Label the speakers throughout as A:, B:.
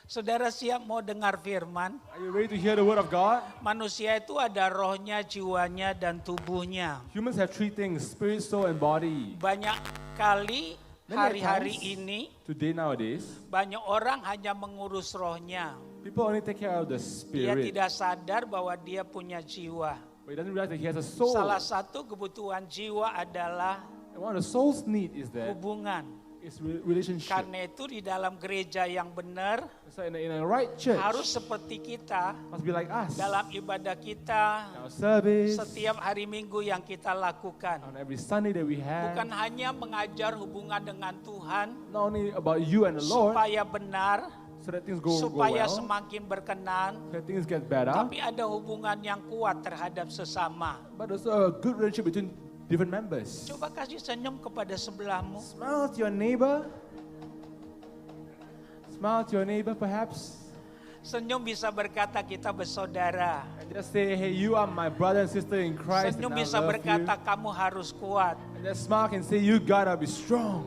A: Saudara siap mau dengar firman?
B: Are you ready to hear the word of God?
A: Manusia itu ada rohnya, jiwanya, dan tubuhnya.
B: Humans have three things, spirit, soul, and body.
A: Banyak kali
B: Many
A: hari-hari
B: times,
A: ini
B: today, nowadays,
A: banyak orang hanya mengurus rohnya.
B: people only take care of the
A: Dia
B: spirit.
A: tidak sadar bahwa dia punya jiwa.
B: But he doesn't realize that he has a soul.
A: Salah satu kebutuhan jiwa adalah
B: And one of the soul's need is that
A: hubungan.
B: it's relationship.
A: Karena itu di dalam gereja yang benar
B: So in a right church,
A: harus seperti kita
B: must be like us.
A: dalam ibadah kita
B: Our service,
A: setiap hari Minggu yang kita lakukan.
B: on every Sunday that we
A: Bukan
B: have,
A: hanya mengajar hubungan dengan Tuhan
B: not only about you and the Lord,
A: supaya benar,
B: so that things go
A: supaya
B: well,
A: semakin berkenan,
B: so that things get better,
A: tapi ada hubungan yang kuat terhadap sesama.
B: but also a good relationship between different members.
A: Coba kasih senyum kepada sebelahmu.
B: Smile to your neighbor. Smile to your neighbor perhaps.
A: Senyum bisa berkata kita bersaudara.
B: And just say, hey, you are my brother and sister in Christ.
A: Senyum
B: And I
A: bisa
B: love
A: berkata
B: you.
A: kamu harus kuat.
B: And that smile can say, you gotta be strong.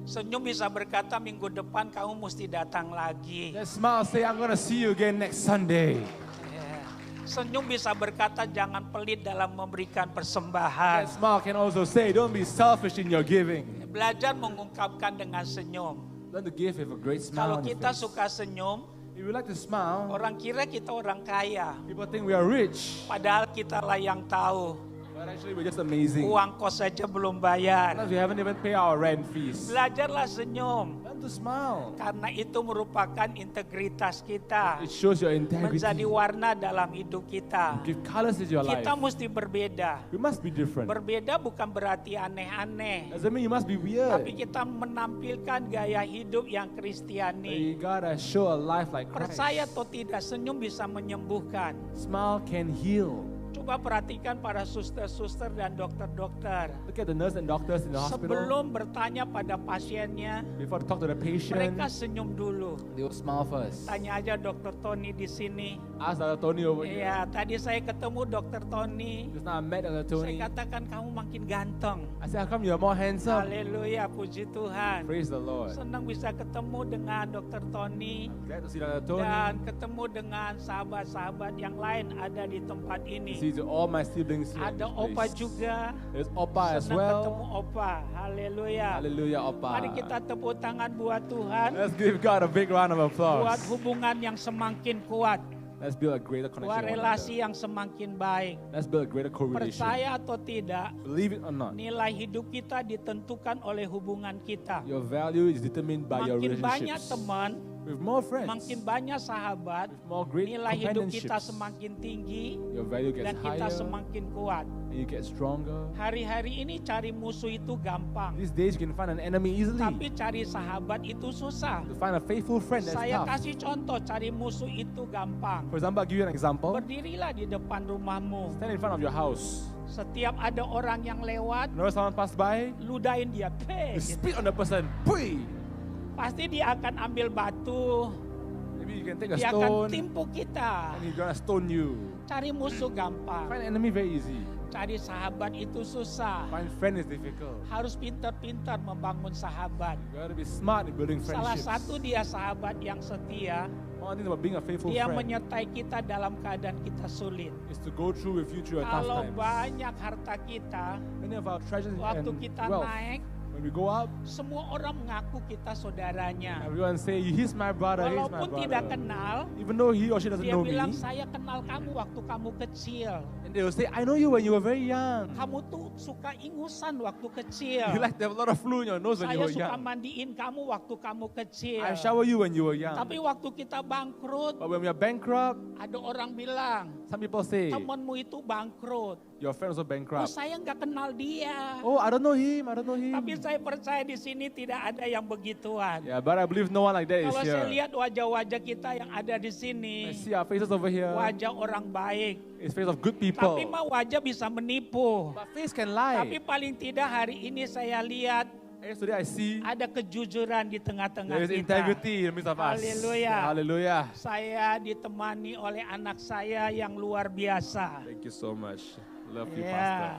A: Senyum bisa berkata minggu depan kamu mesti datang lagi.
B: That smile say, I'm gonna see you again next Sunday.
A: Ya. Senyum bisa berkata jangan pelit dalam memberikan
B: That
A: persembahan.
B: smile can also say, don't be selfish in your giving.
A: Belajar mengungkapkan dengan senyum.
B: Learn to give with a great
A: Kalau
B: smile on your
A: kita
B: face.
A: suka senyum,
B: If you like to smile,
A: orang kira kita orang kaya.
B: people think we are rich.
A: Padahal kita lah yang tahu.
B: But actually we're just amazing.
A: Uang kos saja belum bayar.
B: Sometimes we haven't even paid our rent fees.
A: Belajarlah senyum.
B: Learn to smile.
A: Karena itu merupakan integritas kita.
B: It shows your integrity.
A: Menjadi warna dalam hidup kita.
B: Give colors to your life.
A: Kita mesti berbeda.
B: We must be different.
A: Berbeda bukan berarti aneh-aneh.
B: Doesn't mean you must be
A: Tapi
B: weird.
A: kita menampilkan gaya hidup yang
B: But
A: kristiani.
B: you gotta show a life like Christ.
A: Percaya atau tidak, senyum bisa menyembuhkan.
B: Smile can heal.
A: Coba perhatikan para suster-suster dan dokter-dokter.
B: Look at the nurse and doctors in the hospital.
A: Sebelum bertanya pada pasiennya,
B: Before they talk to the patient,
A: mereka senyum dulu.
B: they will smile first.
A: Tanya aja dokter Tony di sini.
B: Ask Dr. Tony over here.
A: Iya, tadi saya ketemu dokter Tony.
B: Just now I met Dr.
A: Saya
B: Tony.
A: katakan kamu makin ganteng.
B: I said, how come you're more handsome?
A: Haleluya, puji Tuhan.
B: Praise the Lord.
A: Senang bisa ketemu dengan dokter Tony.
B: I'm glad to see Dr. Tony.
A: Dan ketemu dengan sahabat-sahabat yang lain ada di tempat ini.
B: See to all my siblings here. in
A: Ada
B: this
A: Opa
B: place.
A: juga.
B: There's Opa as
A: Senang ketemu
B: well.
A: Opa. Haleluya.
B: Hallelujah, Opa.
A: Mari kita tepuk tangan buat Tuhan.
B: Let's give God a big round of
A: Buat
B: applause.
A: hubungan yang semakin kuat.
B: Let's build a greater
A: Buat
B: connection. with one
A: relasi
B: another.
A: yang semakin baik.
B: Let's build a greater correlation.
A: Percaya atau tidak,
B: Believe it or not,
A: nilai hidup kita ditentukan oleh hubungan kita.
B: your value is determined by your
A: Makin banyak
B: relationships.
A: teman,
B: With more friends,
A: makin banyak sahabat,
B: with more great
A: nilai hidup kita
B: companionships,
A: semakin tinggi
B: your value gets
A: dan kita
B: higher
A: semakin kuat.
B: and you get stronger.
A: Hari-hari ini cari musuh itu gampang,
B: These days you can find an enemy easily.
A: tapi cari sahabat itu susah.
B: To find a faithful friend, that's
A: Saya
B: tough.
A: kasih contoh, cari musuh itu gampang.
B: For example, I'll give you an example.
A: Berdirilah di depan rumahmu.
B: Stand in front of your house.
A: Setiap ada orang yang lewat,
B: Whenever someone pass by,
A: ludahin dia.
B: you
A: Gitu.
B: spit on the person. Pui!
A: Pasti dia akan ambil batu,
B: Maybe you can take a
A: dia akan
B: stone
A: timpu kita.
B: and he's gonna stone you.
A: Cari musuh gampang,
B: Find an enemy very easy.
A: cari sahabat itu susah.
B: Find friend is difficult.
A: Harus pintar-pintar membangun sahabat.
B: You gotta be smart in building
A: Salah
B: friendships.
A: satu dia sahabat yang setia,
B: One thing about being a faithful
A: dia
B: friend
A: menyertai kita dalam keadaan kita sulit.
B: is to go through with you through your tough
A: Kalau
B: times.
A: banyak harta kita,
B: Many of our treasures
A: waktu
B: and
A: kita
B: wealth,
A: naik,
B: when we go up,
A: semua orang mengaku kita saudaranya.
B: everyone say, he's my brother, he's my
A: Walaupun tidak
B: brother.
A: kenal,
B: Even though he or she doesn't
A: dia
B: know me,
A: bilang saya kenal kamu waktu kamu kecil.
B: and they will say, I know you when you were very young.
A: Kamu tuh suka ingusan waktu kecil.
B: You like to have a lot of flu in your nose when you
A: Saya
B: were
A: suka
B: young.
A: mandiin kamu waktu kamu kecil.
B: I shower you when you were young.
A: Tapi waktu kita bangkrut,
B: But when we are bankrupt,
A: ada orang bilang,
B: some people say,
A: temanmu itu bangkrut.
B: your friend also
A: Oh,
B: bankrupt.
A: saya nggak kenal dia.
B: Oh, I don't know him, I don't know him.
A: Tapi saya percaya di sini tidak ada yang begituan.
B: Yeah, but I believe no one like that is
A: Kalau saya
B: here.
A: lihat wajah-wajah kita yang ada di
B: I
A: sini,
B: see our faces over here.
A: wajah orang baik.
B: It's face of good
A: Tapi
B: people.
A: mah wajah bisa menipu.
B: But face can
A: Tapi
B: lie.
A: paling tidak hari ini saya lihat
B: Yesterday I see
A: ada kejujuran di tengah-tengah
B: there is
A: kita.
B: integrity in the midst of us.
A: Hallelujah.
B: Hallelujah.
A: Saya ditemani oleh anak saya yang luar biasa.
B: Thank you so much. Love you,
A: Ya.
B: Pastor.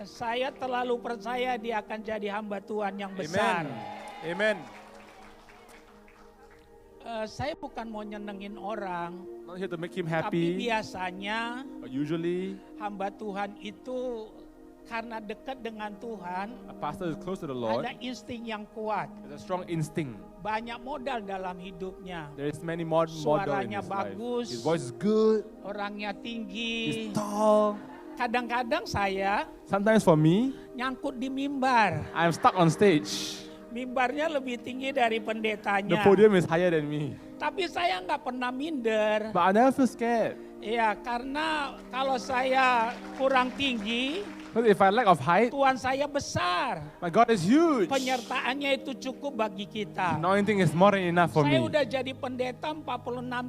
A: Saya terlalu percaya dia akan jadi hamba Tuhan yang besar.
B: Amen. Amen.
A: Saya bukan mau nyenengin orang,
B: Not here to make him
A: tapi
B: happy.
A: biasanya
B: But usually,
A: hamba Tuhan itu karena dekat dengan Tuhan,
B: a pastor is close to the Lord.
A: ada insting yang kuat,
B: There's a strong instinct.
A: banyak modal dalam hidupnya.
B: There is many model in
A: Suaranya
B: his life.
A: bagus.
B: His voice is good.
A: Orangnya tinggi.
B: He's tall.
A: Kadang-kadang saya
B: Sometimes for me,
A: nyangkut di mimbar.
B: I'm stuck on stage.
A: Mimbarnya lebih tinggi dari
B: The
A: pendetanya.
B: podium is higher than me.
A: Tapi saya nggak pernah minder.
B: But I never feel scared.
A: Ya, karena kalau saya kurang tinggi,
B: Because if I lack of height,
A: Tuhan saya besar.
B: my God is huge.
A: Penyertaannya itu cukup bagi kita.
B: Anointing is more than enough for
A: Saya
B: me.
A: udah jadi pendeta 46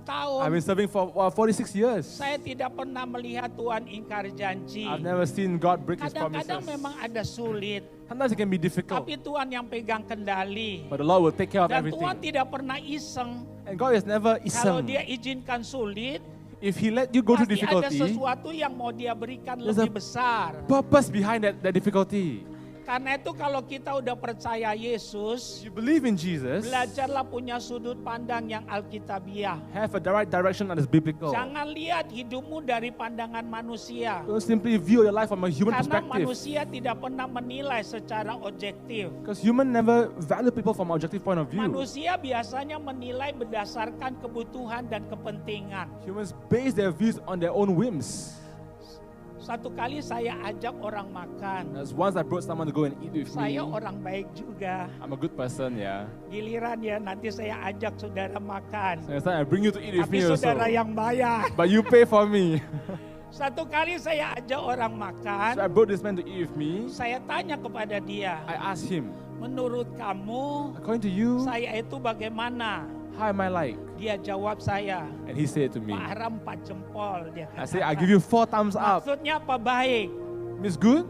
A: tahun.
B: I've been serving for 46 years.
A: Saya tidak pernah melihat Tuhan ingkar janji.
B: I've never seen God break His
A: Kadang-kadang
B: promises.
A: memang ada sulit,
B: Sometimes it can be difficult,
A: tapi Tuhan yang pegang kendali.
B: but the Lord will take care of
A: Dan Tuhan
B: everything.
A: tidak pernah iseng.
B: And God is never
A: Kalau
B: iseng.
A: dia izinkan sulit,
B: If He let you go through
A: pasti ada
B: difficulty,
A: sesuatu yang mau dia berikan
B: There's
A: lebih besar.
B: purpose behind that difficulty.
A: Karena itu kalau kita udah percaya Yesus,
B: You believe in Jesus,
A: belajarlah punya sudut pandang yang alkitabiah.
B: have a direct direction that is biblical.
A: Jangan lihat hidupmu dari pandangan manusia.
B: Don't simply view your life from a human
A: Karena
B: perspective.
A: manusia tidak pernah menilai secara objektif.
B: Because human never value people from an objective point of view.
A: Manusia biasanya menilai berdasarkan kebutuhan dan kepentingan.
B: Humans base their views on their own whims.
A: Satu kali saya ajak orang makan.
B: As once I brought someone to go and eat with me.
A: Saya orang baik juga.
B: I'm a good person, yeah.
A: Giliran ya nanti saya ajak saudara makan.
B: So next time I bring you to eat with
A: Tapi
B: me also.
A: saudara yang bayar.
B: But you pay for me.
A: Satu kali saya ajak orang makan.
B: So I brought this man to eat with me.
A: Saya tanya kepada dia,
B: I asked him,
A: menurut kamu
B: according to you,
A: saya itu bagaimana?
B: how am I like?
A: Dia jawab saya,
B: And he said to me,
A: Pak Aram 4 jempol. Dia
B: I say, I
A: katakan.
B: give you 4 thumbs up.
A: Maksudnya apa baik?
B: Miss good?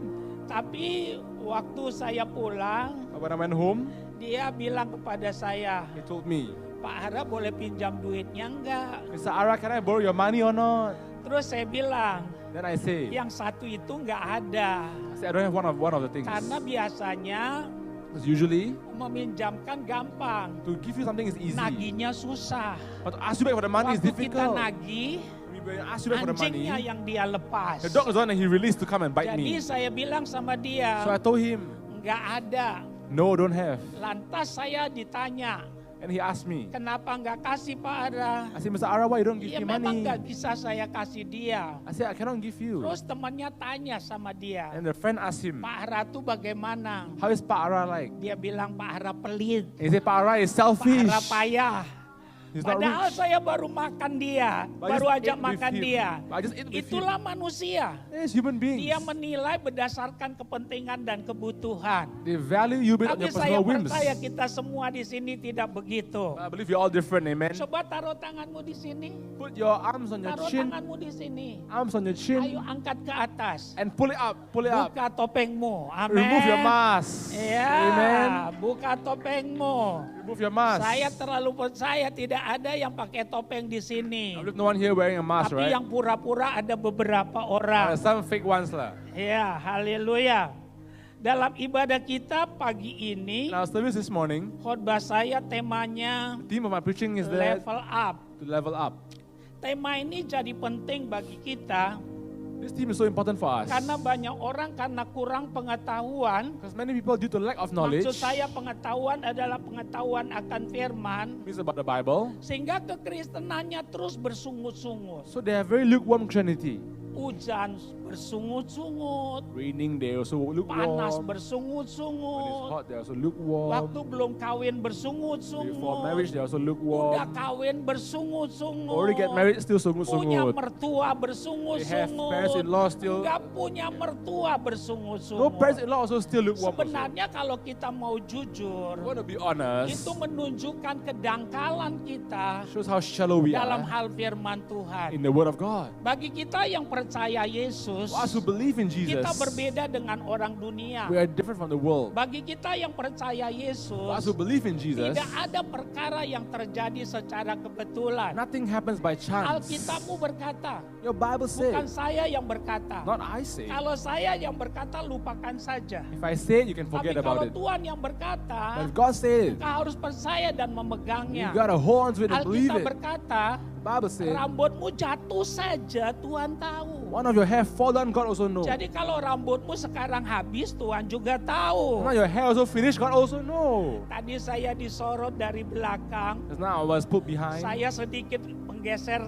A: Tapi waktu saya pulang,
B: But when I went home,
A: dia bilang kepada saya,
B: he told me,
A: Pak Ara boleh pinjam duitnya enggak?
B: Mr. Ara, can I borrow your money or not?
A: Terus saya bilang,
B: Then I say,
A: yang satu itu enggak ada.
B: I don't have one of the things.
A: Karena biasanya
B: Because usually,
A: meminjamkan gampang,
B: to give you something is easy.
A: naginya susah.
B: But to ask you back for the money is
A: Waktu kita
B: difficult.
A: nagih,
B: When I ask you back for the money,
A: anjingnya yang dia lepas.
B: the dog is the one that he released to come and bite
A: Jadi
B: me.
A: saya bilang sama dia,
B: So I told him,
A: enggak ada.
B: no, don't have.
A: Lantas saya ditanya,
B: And he asked me,
A: kenapa enggak kasih Pak Ara?
B: I said, Mr. Ara, why you don't give
A: Ya
B: me
A: memang
B: money?
A: enggak bisa saya kasih dia.
B: I said, I cannot give you.
A: Terus temannya tanya sama dia,
B: And the friend asked him,
A: Pak Ara tuh bagaimana?
B: how is Pak Ara like?
A: Dia bilang Pak Ara pelit,
B: And he said, Pak Ara is
A: Pak
B: selfish.
A: Ara payah.
B: He's not
A: Padahal
B: rich.
A: saya baru makan dia,
B: But I
A: baru
B: just
A: ajak
B: ate with
A: makan
B: him.
A: dia.
B: But I just ate with him.
A: Itulah manusia.
B: Yes, human beings.
A: Dia menilai berdasarkan kepentingan dan kebutuhan.
B: They value you based on
A: Tapi
B: your
A: saya
B: personal whims.
A: percaya kita semua di sini tidak begitu.
B: I believe you're all different, amen.
A: Coba taruh tanganmu di sini.
B: Put your arms on your
A: Taruh
B: chin,
A: tanganmu di sini.
B: arms on your chin,
A: Ayo angkat ke atas.
B: and pull it up, pull it up.
A: Buka topengmu. Amen.
B: Remove your mask.
A: Ya,
B: Amen.
A: buka topengmu.
B: Remove your mask.
A: Saya terlalu percaya tidak ada yang pakai topeng di sini.
B: I believe no one here wearing a mask,
A: Tapi
B: right?
A: yang pura-pura ada beberapa orang.
B: Some fake ones lah.
A: Ya, haleluya. Dalam ibadah kita pagi ini,
B: In our service this morning,
A: khotbah saya temanya
B: the theme of my preaching is that
A: level up.
B: to level up.
A: Tema ini jadi penting bagi kita
B: This theme is so important for us.
A: karena banyak orang karena kurang pengetahuan.
B: Because many people, due to lack of knowledge,
A: Maksud saya pengetahuan adalah pengetahuan akan firman.
B: is about the Bible,
A: Sehingga kekristenannya terus bersungut-sungut.
B: so they have very lukewarm Christianity.
A: Hujan bersungut-sungut.
B: Raining, they also
A: Panas
B: lukewarm. When it's
A: bersungut-sungut.
B: hot, they also lukewarm.
A: Waktu belum kawin
B: Before
A: bersungut-sungut.
B: marriage, they also
A: Udah
B: lukewarm.
A: kawin bersungut-sungut.
B: Already get married, still
A: Punya
B: sungut-sungut.
A: mertua
B: They have
A: bersungut-sungut.
B: parents-in-law still.
A: Enggak punya mertua
B: No
A: bersungut-sungut.
B: parents-in-law also still lukewarm. Also.
A: Sebenarnya kalau kita mau jujur,
B: I want to be honest.
A: itu menunjukkan kedangkalan kita
B: Shows how shallow we
A: dalam
B: are
A: hal firman Tuhan.
B: in the Word of God.
A: Bagi kita yang percaya Yesus, Yesus,
B: For us who believe in Jesus,
A: kita berbeda dengan orang dunia.
B: we are different from the world.
A: Bagi kita yang percaya
B: For us
A: Yesus,
B: who believe in Jesus,
A: tidak ada perkara yang terjadi secara kebetulan.
B: nothing happens by chance.
A: Alkitabmu berkata,
B: Your Bible
A: bukan
B: says,
A: saya yang berkata.
B: not I say.
A: Kalau saya yang berkata, lupakan saja.
B: If I say it, you can
A: Tapi
B: forget
A: kalau
B: about it.
A: Tuhan yang berkata,
B: But if God said it,
A: engkau harus percaya dan
B: you
A: memegangnya.
B: gotta hold on to it and believe
A: Alkitab
B: it.
A: berkata,
B: The Bible says,
A: rambutmu jatuh saja, Tuhan tahu.
B: one of your hair fall down, God also knows.
A: Jadi kalau rambutmu sekarang habis, Tuhan juga tahu.
B: Now your hair also finished, God also knows.
A: Tadi saya disorot dari belakang,
B: Because now I was put behind.
A: saya sedikit menggeser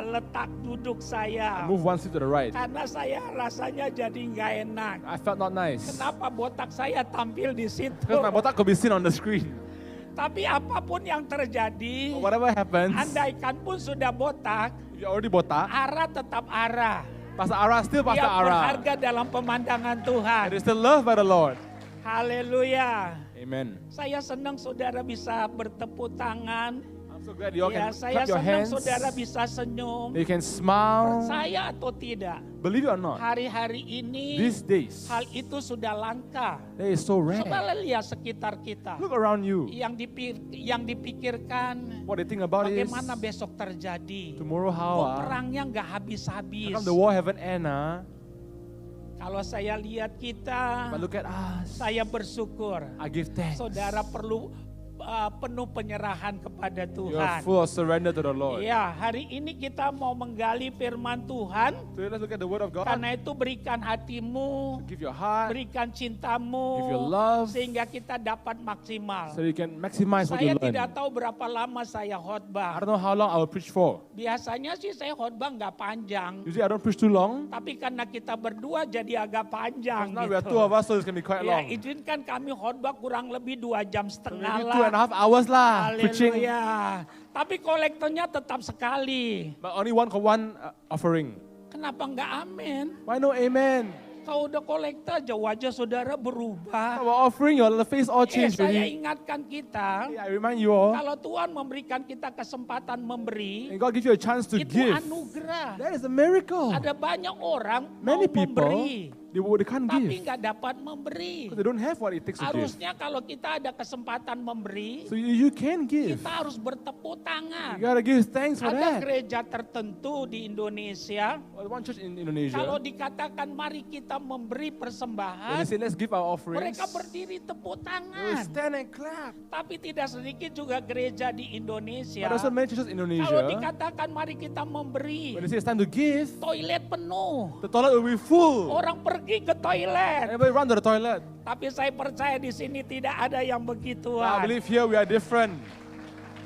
A: letak duduk saya.
B: I move one seat to the right.
A: Karena saya rasanya jadi nggak enak.
B: I felt not nice.
A: Kenapa botak saya tampil di situ?
B: Because my botak could be seen on the screen.
A: Tapi apapun yang terjadi,
B: But whatever happens,
A: andaikan pun sudah botak,
B: if you already botak,
A: arah tetap arah.
B: Pastor Ara still Pastor
A: Dia
B: Ara.
A: berharga dalam pemandangan Tuhan.
B: It is still loved by the Lord.
A: Haleluya.
B: Amen.
A: Saya senang saudara bisa bertepuk tangan.
B: I'm so glad you all
A: Ya,
B: can
A: saya
B: clap your
A: senang
B: hands.
A: saudara bisa senyum.
B: You can smile.
A: Percaya atau tidak,
B: Believe it or not,
A: hari-hari ini
B: these days,
A: hal itu sudah langka.
B: they is so rare.
A: Coba lihat sekitar kita.
B: Look around you.
A: Yang dipikirkan
B: What they think about is,
A: bagaimana besok terjadi.
B: tomorrow
A: Kok
B: how
A: perangnya nggak
B: how
A: habis-habis.
B: come the war haven't end?
A: Kalau saya lihat kita,
B: But look at us.
A: saya bersyukur.
B: I give thanks.
A: Saudara perlu penuh penyerahan kepada
B: You
A: Tuhan.
B: are full of surrender to the Lord.
A: Ya, hari ini kita mau menggali firman Tuhan.
B: So let's look at the word of God.
A: Karena itu berikan hatimu,
B: Give your heart,
A: berikan cintamu,
B: give your love,
A: sehingga kita dapat maksimal.
B: so you can maximize what
A: Saya
B: you learn.
A: tidak tahu berapa lama saya
B: I
A: khotbah.
B: don't know how long I will preach for.
A: Biasanya sih saya khotbah nggak panjang,
B: Usually I don't preach too long.
A: tapi karena kita berdua jadi agak panjang
B: Now we are
A: gitu.
B: two of us, so it's going to be quite
A: Ya,
B: long.
A: izinkan kami khotbah kurang lebih 2 jam
B: So
A: setengah
B: maybe 2.5
A: lah.
B: hours lah preaching.
A: Haleluya. Tapi kolektornya tetap sekali.
B: But only one offering.
A: Kenapa nggak amin?
B: Why no amen?
A: Kalau udah kolektor aja wajah saudara berubah.
B: Our offering, your face all changed
A: Saya
B: already.
A: ingatkan kita,
B: I remind you all,
A: kalau Tuhan memberikan kita kesempatan memberi,
B: and God gives you a chance to
A: itu
B: give.
A: anugerah.
B: That is a miracle.
A: Ada banyak orang
B: Many
A: mau
B: people,
A: memberi,
B: they can't
A: tapi
B: give
A: nggak dapat memberi.
B: because they don't have what it takes to give.
A: Harusnya kalau kita ada kesempatan memberi,
B: So you can give.
A: kita harus bertepuk tangan.
B: You gotta give thanks for
A: Ada
B: that.
A: gereja tertentu di Indonesia,
B: One church in Indonesia,
A: kalau dikatakan mari kita memberi
B: when
A: persembahan,
B: they say let's give our offerings,
A: mereka berdiri tepuk
B: they will
A: tangan.
B: stand and clap.
A: Tapi tidak sedikit juga gereja di Indonesia,
B: But also many churches in
A: kalau
B: Indonesia,
A: dikatakan mari kita memberi,
B: when they say it's time to give,
A: toilet penuh.
B: the toilet will be full.
A: Orang pergi ke toilet.
B: Everybody run to the toilet.
A: Tapi saya percaya di sini tidak ada yang
B: I
A: begituan.
B: believe here we are different.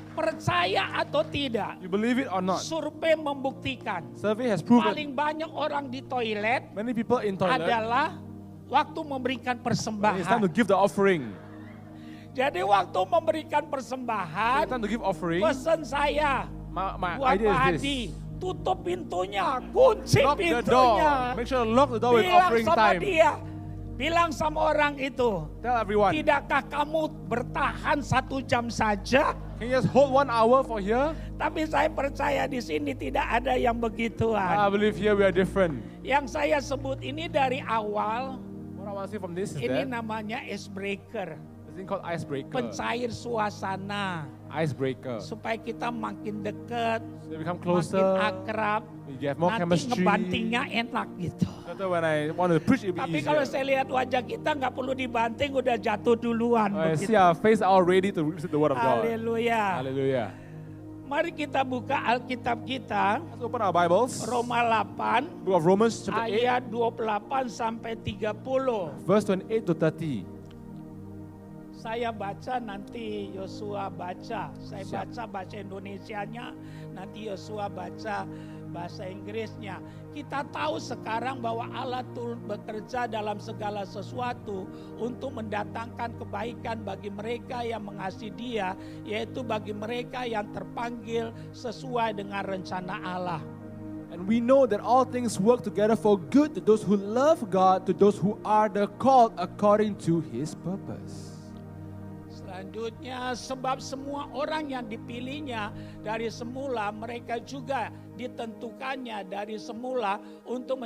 A: Percaya atau tidak,
B: You believe it or not?
A: survei membuktikan
B: Survey has proven
A: paling banyak orang di toilet
B: many people in toilet,
A: adalah waktu memberikan
B: when it's time
A: persembahan.
B: to give the offering.
A: Jadi waktu memberikan
B: When
A: persembahan,
B: it's time to give offering,
A: pesan saya
B: my
A: buat
B: idea
A: Pak
B: is
A: Hadi,
B: this.
A: tutup pintunya, kunci
B: Lock the door.
A: pintunya.
B: Make sure to lock the door with
A: Bilang
B: offering
A: sama
B: time.
A: dia, bilang sama orang itu,
B: Tell everyone.
A: tidakkah kamu bertahan 1 jam saja?
B: Can you just hold 1 hour for here?
A: Tapi saya percaya di sini tidak ada yang
B: I
A: begituan.
B: believe here we are different.
A: Yang saya sebut ini dari awal,
B: What I want to say from this is
A: ini
B: that
A: namanya icebreaker,
B: this thing called icebreaker.
A: pencair suasana,
B: Icebreaker.
A: supaya kita makin dekat,
B: So we become
A: makin
B: closer.
A: akrab,
B: We get more
A: nanti
B: chemistry.
A: ngebantingnya enak gitu.
B: Later when I want to preach, it will
A: Tapi
B: be
A: kalau
B: easier.
A: saya lihat wajah kita nggak perlu dibanting, udah jatuh duluan.
B: I
A: begitu.
B: see our face are all ready to receive the word of God.
A: Haleluya.
B: Hallelujah.
A: Mari kita buka Alkitab kita,
B: Let's open our Bibles.
A: Roma 8,
B: Book of Romans chapter 8,
A: ayat 28 sampai 30.
B: verse 28 to 30.
A: Saya baca, nanti Yosua baca. Saya
B: Siap.
A: bahasa Indonesianya, nanti Yosua baca bahasa Inggrisnya. Kita tahu sekarang bahwa Allah bekerja dalam segala sesuatu untuk mendatangkan kebaikan bagi mereka yang mengasihi Dia, yaitu bagi mereka yang terpanggil sesuai dengan rencana Allah.
B: And we know that all things work together for good to those who love God, to those who are the called according to His purpose.
A: Selanjutnya, sebab semua orang yang dipilihnya dari semula, mereka juga ditentukannya dari semula untuk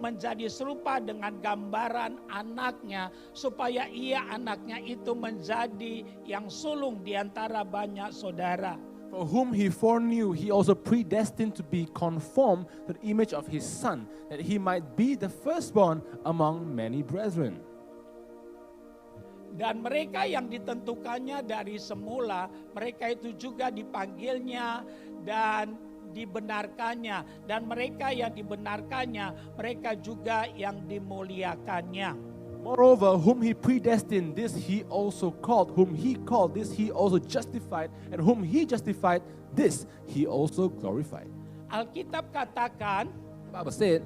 A: menjadi serupa dengan gambaran anaknya, supaya ia anaknya itu menjadi yang sulung di antara banyak saudara.
B: For whom he foreknew, he also predestined to be conformed to the image of his Son, that he might be the firstborn among many brethren.
A: Dan mereka yang ditentukannya dari semula, mereka itu juga dipanggilnya dan dibenarkannya. Dan mereka yang dibenarkannya, mereka juga yang dimuliakannya.
B: Moreover, whom he predestined, this he also called. Whom he called, this he also justified. And whom he justified, this he also glorified.
A: Alkitab katakan,
B: The Bible said,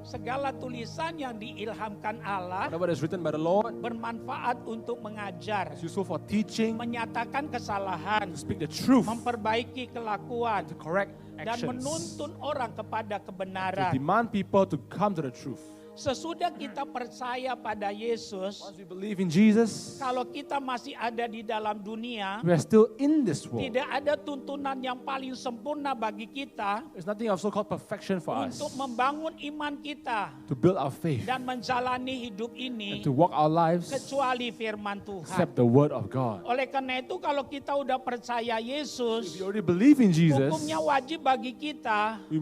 A: segala tulisan yang diilhamkan Allah
B: whatever is written by the Lord
A: bermanfaat untuk mengajar,
B: is useful for teaching,
A: menyatakan kesalahan,
B: to speak the truth,
A: memperbaiki kelakuan,
B: to correct
A: dan
B: actions,
A: menuntun orang kepada
B: to
A: kebenaran.
B: demand people to come to the truth.
A: Sesudah kita percaya pada Yesus,
B: Once we believe in Jesus,
A: kalau kita masih ada di dalam dunia,
B: we are still in this world.
A: tidak ada tuntunan yang paling sempurna bagi kita
B: There's nothing of so-called perfection for us
A: untuk membangun iman kita
B: to build our faith
A: dan menjalani hidup
B: and
A: ini
B: to walk our lives
A: kecuali firman Tuhan.
B: except the word of God.
A: Oleh karena itu, kalau kita udah percaya
B: If
A: Yesus,
B: we already believe in Jesus,
A: hukumnya wajib bagi kita
B: we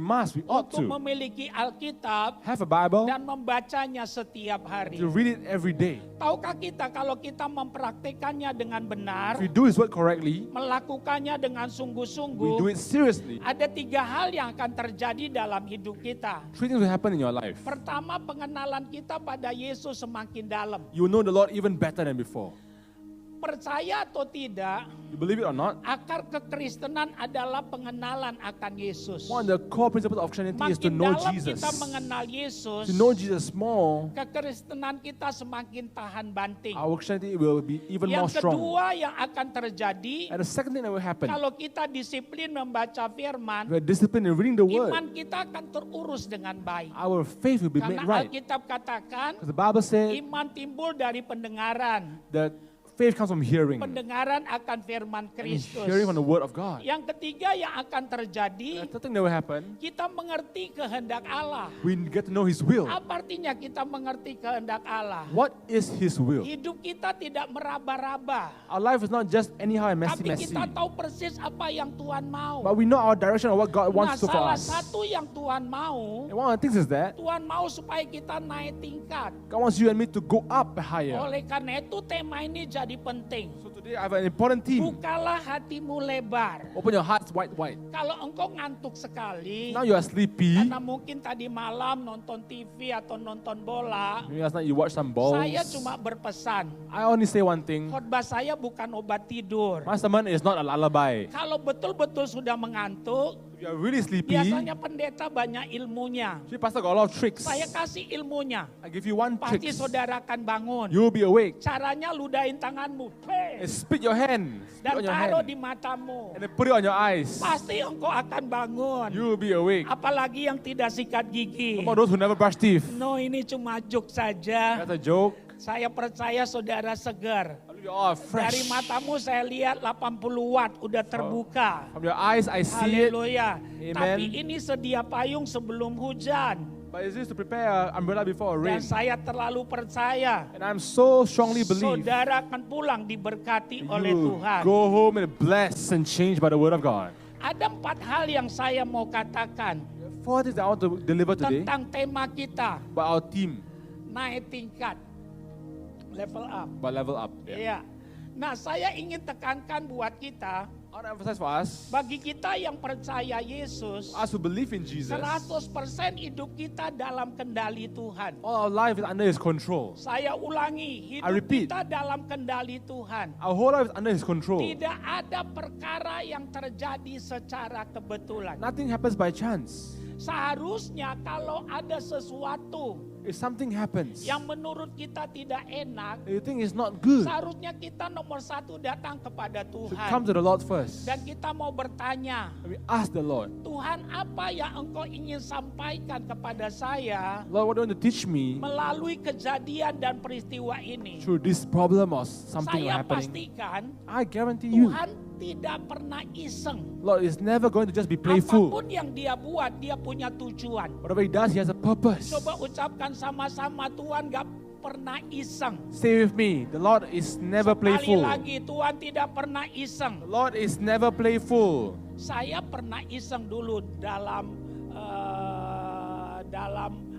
B: ought
A: untuk
B: to
A: memiliki Alkitab
B: have a Bible,
A: dan membacanya setiap hari.
B: to read it every day.
A: Tahukah kita kalau kita mempraktekannya dengan benar,
B: If we do His word correctly,
A: melakukannya dengan
B: we
A: sungguh-sungguh,
B: do it seriously,
A: ada 3 hal yang akan terjadi dalam hidup kita.
B: 3 things will happen in your life.
A: Pertama, pengenalan kita pada Yesus semakin dalam.
B: You will know the Lord even better than before.
A: Percaya atau tidak,
B: You believe it or not,
A: akar kekristenan adalah pengenalan akan Yesus.
B: one of the core principles of Christianity is to
A: Makin
B: know
A: dalam
B: Jesus.
A: kita mengenal Yesus,
B: To know Jesus more,
A: kekristenan kita semakin tahan banting.
B: our Christianity will be even more
A: Yang
B: strong.
A: kedua yang akan terjadi,
B: And the second thing that will happen,
A: kalau kita disiplin membaca firman,
B: we are disciplined in reading the word.
A: iman kita akan terurus dengan baik.
B: Our faith will be made
A: Karena
B: right.
A: Alkitab katakan,
B: Because the Bible said
A: iman timbul dari pendengaran.
B: that faith comes from hearing, and
A: Pendengaran akan firman Kristus.
B: hearing from the word of God.
A: Yang ketiga yang akan
B: And
A: terjadi,
B: the third thing that will happen,
A: kita mengerti kehendak Allah.
B: we get to know His will.
A: Apa artinya kita mengerti kehendak Allah?
B: What is His will?
A: Hidup kita tidak meraba-raba,
B: Our life is not just anyhow and
A: tapi
B: messy.
A: kita tahu persis apa yang Tuhan mau.
B: But we know our direction of what God
A: Nah,
B: wants to for
A: salah
B: us.
A: satu yang Tuhan mau,
B: And one of the things is that
A: Tuhan mau supaya kita naik tingkat.
B: God wants you and me to go up higher.
A: Oleh karena itu tema ini jadi penting.
B: So today I have an important theme.
A: Bukalah hatimu lebar.
B: Open your hearts wide.
A: Kalau engkau ngantuk sekali,
B: Now you are sleepy.
A: karena mungkin tadi malam nonton TV atau nonton bola,
B: Maybe last night you watch some balls.
A: saya cuma berpesan,
B: I only say one thing.
A: khotbah saya bukan obat tidur.
B: My sermon is not a lullaby.
A: Kalau betul-betul sudah mengantuk,
B: If you are really sleepy,
A: biasanya pendeta banyak ilmunya.
B: see, Pastor got a lot of tricks.
A: Saya kasih ilmunya,
B: I give you one
A: pasti
B: trick.
A: saudara akan bangun.
B: You will be awake.
A: Caranya ludahin tanganmu,
B: And spit your hand. Spit
A: dan
B: on your
A: taruh
B: hand.
A: di matamu.
B: And then put it on your eyes.
A: Pasti engkau akan bangun.
B: You will be awake.
A: Apalagi yang tidak sikat gigi.
B: How about those who never brush teeth?
A: No, ini cuma joke saja.
B: That's a joke.
A: Saya percaya saudara segar.
B: I believe you all are fresh.
A: Dari matamu saya lihat 80 watt udah terbuka.
B: From your eyes I see it.
A: Haleluya.
B: Amen.
A: Tapi ini sedia payung sebelum hujan.
B: But it's just to prepare an umbrella before a rain.
A: Dan saya terlalu percaya.
B: And I'm so strongly believe
A: Saudara akan pulang diberkati
B: that
A: oleh
B: you
A: Tuhan.
B: go home and blessed and changed by the word of God.
A: Ada 4 hal yang saya mau katakan
B: 4 things that I want to deliver today
A: tentang tema kita.
B: about our team,
A: Naik tingkat. Level up.
B: but level up.
A: Iya. Nah, saya ingin tekankan buat kita,
B: I want to emphasize for us,
A: bagi kita yang percaya Yesus,
B: us who believe in Jesus,
A: 100% hidup kita dalam kendali Tuhan.
B: all our life is under His control.
A: Saya ulangi,
B: I
A: hidup
B: repeat.
A: kita dalam kendali Tuhan.
B: Our whole life is under His control.
A: Tidak ada perkara yang terjadi secara kebetulan.
B: Nothing happens by chance.
A: Seharusnya kalau ada sesuatu
B: If something happens,
A: yang menurut kita tidak enak,
B: you think it's not good,
A: seharusnya kita nomor 1 datang kepada
B: to
A: Tuhan.
B: come to the Lord first. purpose.
A: Dan kita mau bertanya,
B: And we ask the Lord,
A: Tuhan, apa yang Engkau ingin sampaikan kepada saya
B: Lord, what do you want to teach me
A: melalui kejadian dan peristiwa ini?
B: through this problem or something
A: Saya
B: happening?
A: pastikan
B: I guarantee you,
A: Tuhan tidak pernah iseng.
B: Lord is never going to just be playful.
A: Apapun yang dia buat, dia punya tujuan.
B: Whatever he does, he has a purpose.
A: Coba ucapkan sama-sama, Tuhan gak pernah iseng.
B: Say with me, the Lord is never
A: Sekali
B: playful.
A: lagi, Tuhan tidak pernah iseng.
B: The Lord is never playful.
A: Saya pernah iseng dulu dalam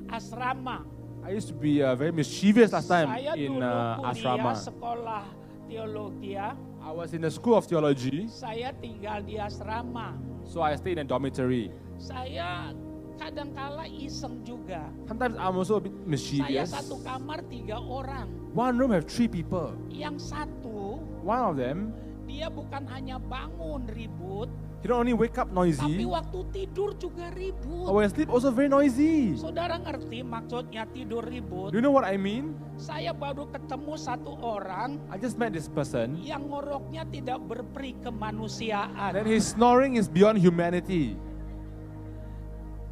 A: asrama.
B: I used to be very mischievous last time
A: Saya
B: in
A: dulu kuliah
B: asrama.
A: sekolah teologi.
B: I was in the school of theology,
A: Saya tinggal di asrama.
B: so I stayed in a dormitory.
A: Saya kadangkala iseng juga.
B: Sometimes I'm also a bit
A: Saya
B: mischievous.
A: satu kamar 3 orang.
B: One room have 3 people.
A: Yang satu,
B: One of them,
A: dia bukan hanya bangun ribut,
B: he don't only wake up
A: tapi
B: noisy,
A: waktu tidur juga
B: but
A: ribut.
B: when sleep also very noisy.
A: Saudara ngerti maksudnya tidur
B: Do
A: ribut?
B: you know what I mean?
A: Saya baru ketemu satu orang
B: I just met this person,
A: yang ngoroknya tidak berperi kemanusiaan.
B: and his snoring is beyond humanity.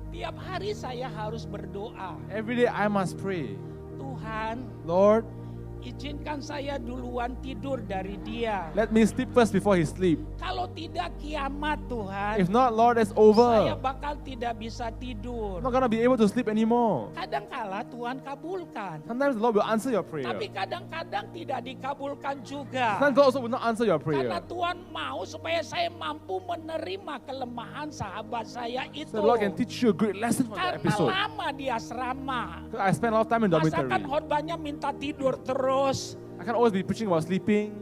A: Tiap hari saya harus berdoa.
B: Every day I must pray,
A: Tuhan,
B: Lord,
A: izinkan saya duluan tidur dari dia.
B: let me sleep first before he sleep.
A: Kalau tidak kiamat Tuhan,
B: If not, Lord, it's
A: saya
B: over.
A: bakal tidak bisa
B: I'm
A: tidur.
B: not gonna be able to sleep anymore.
A: Kadangkala Tuhan kabulkan.
B: Sometimes the Lord will answer your prayer.
A: Tapi kadang-kadang tidak dikabulkan juga.
B: Sometimes God also will not answer your
A: Karena
B: prayer.
A: Tuhan mau supaya saya mampu menerima kelemahan sahabat saya itu.
B: So the Lord can teach you a great lesson from that
A: Karena
B: episode.
A: lama di asrama.
B: I spent a lot of time in dormitory.
A: Masakan khotbahnya minta tidur terus.
B: I can't always be preaching about sleeping.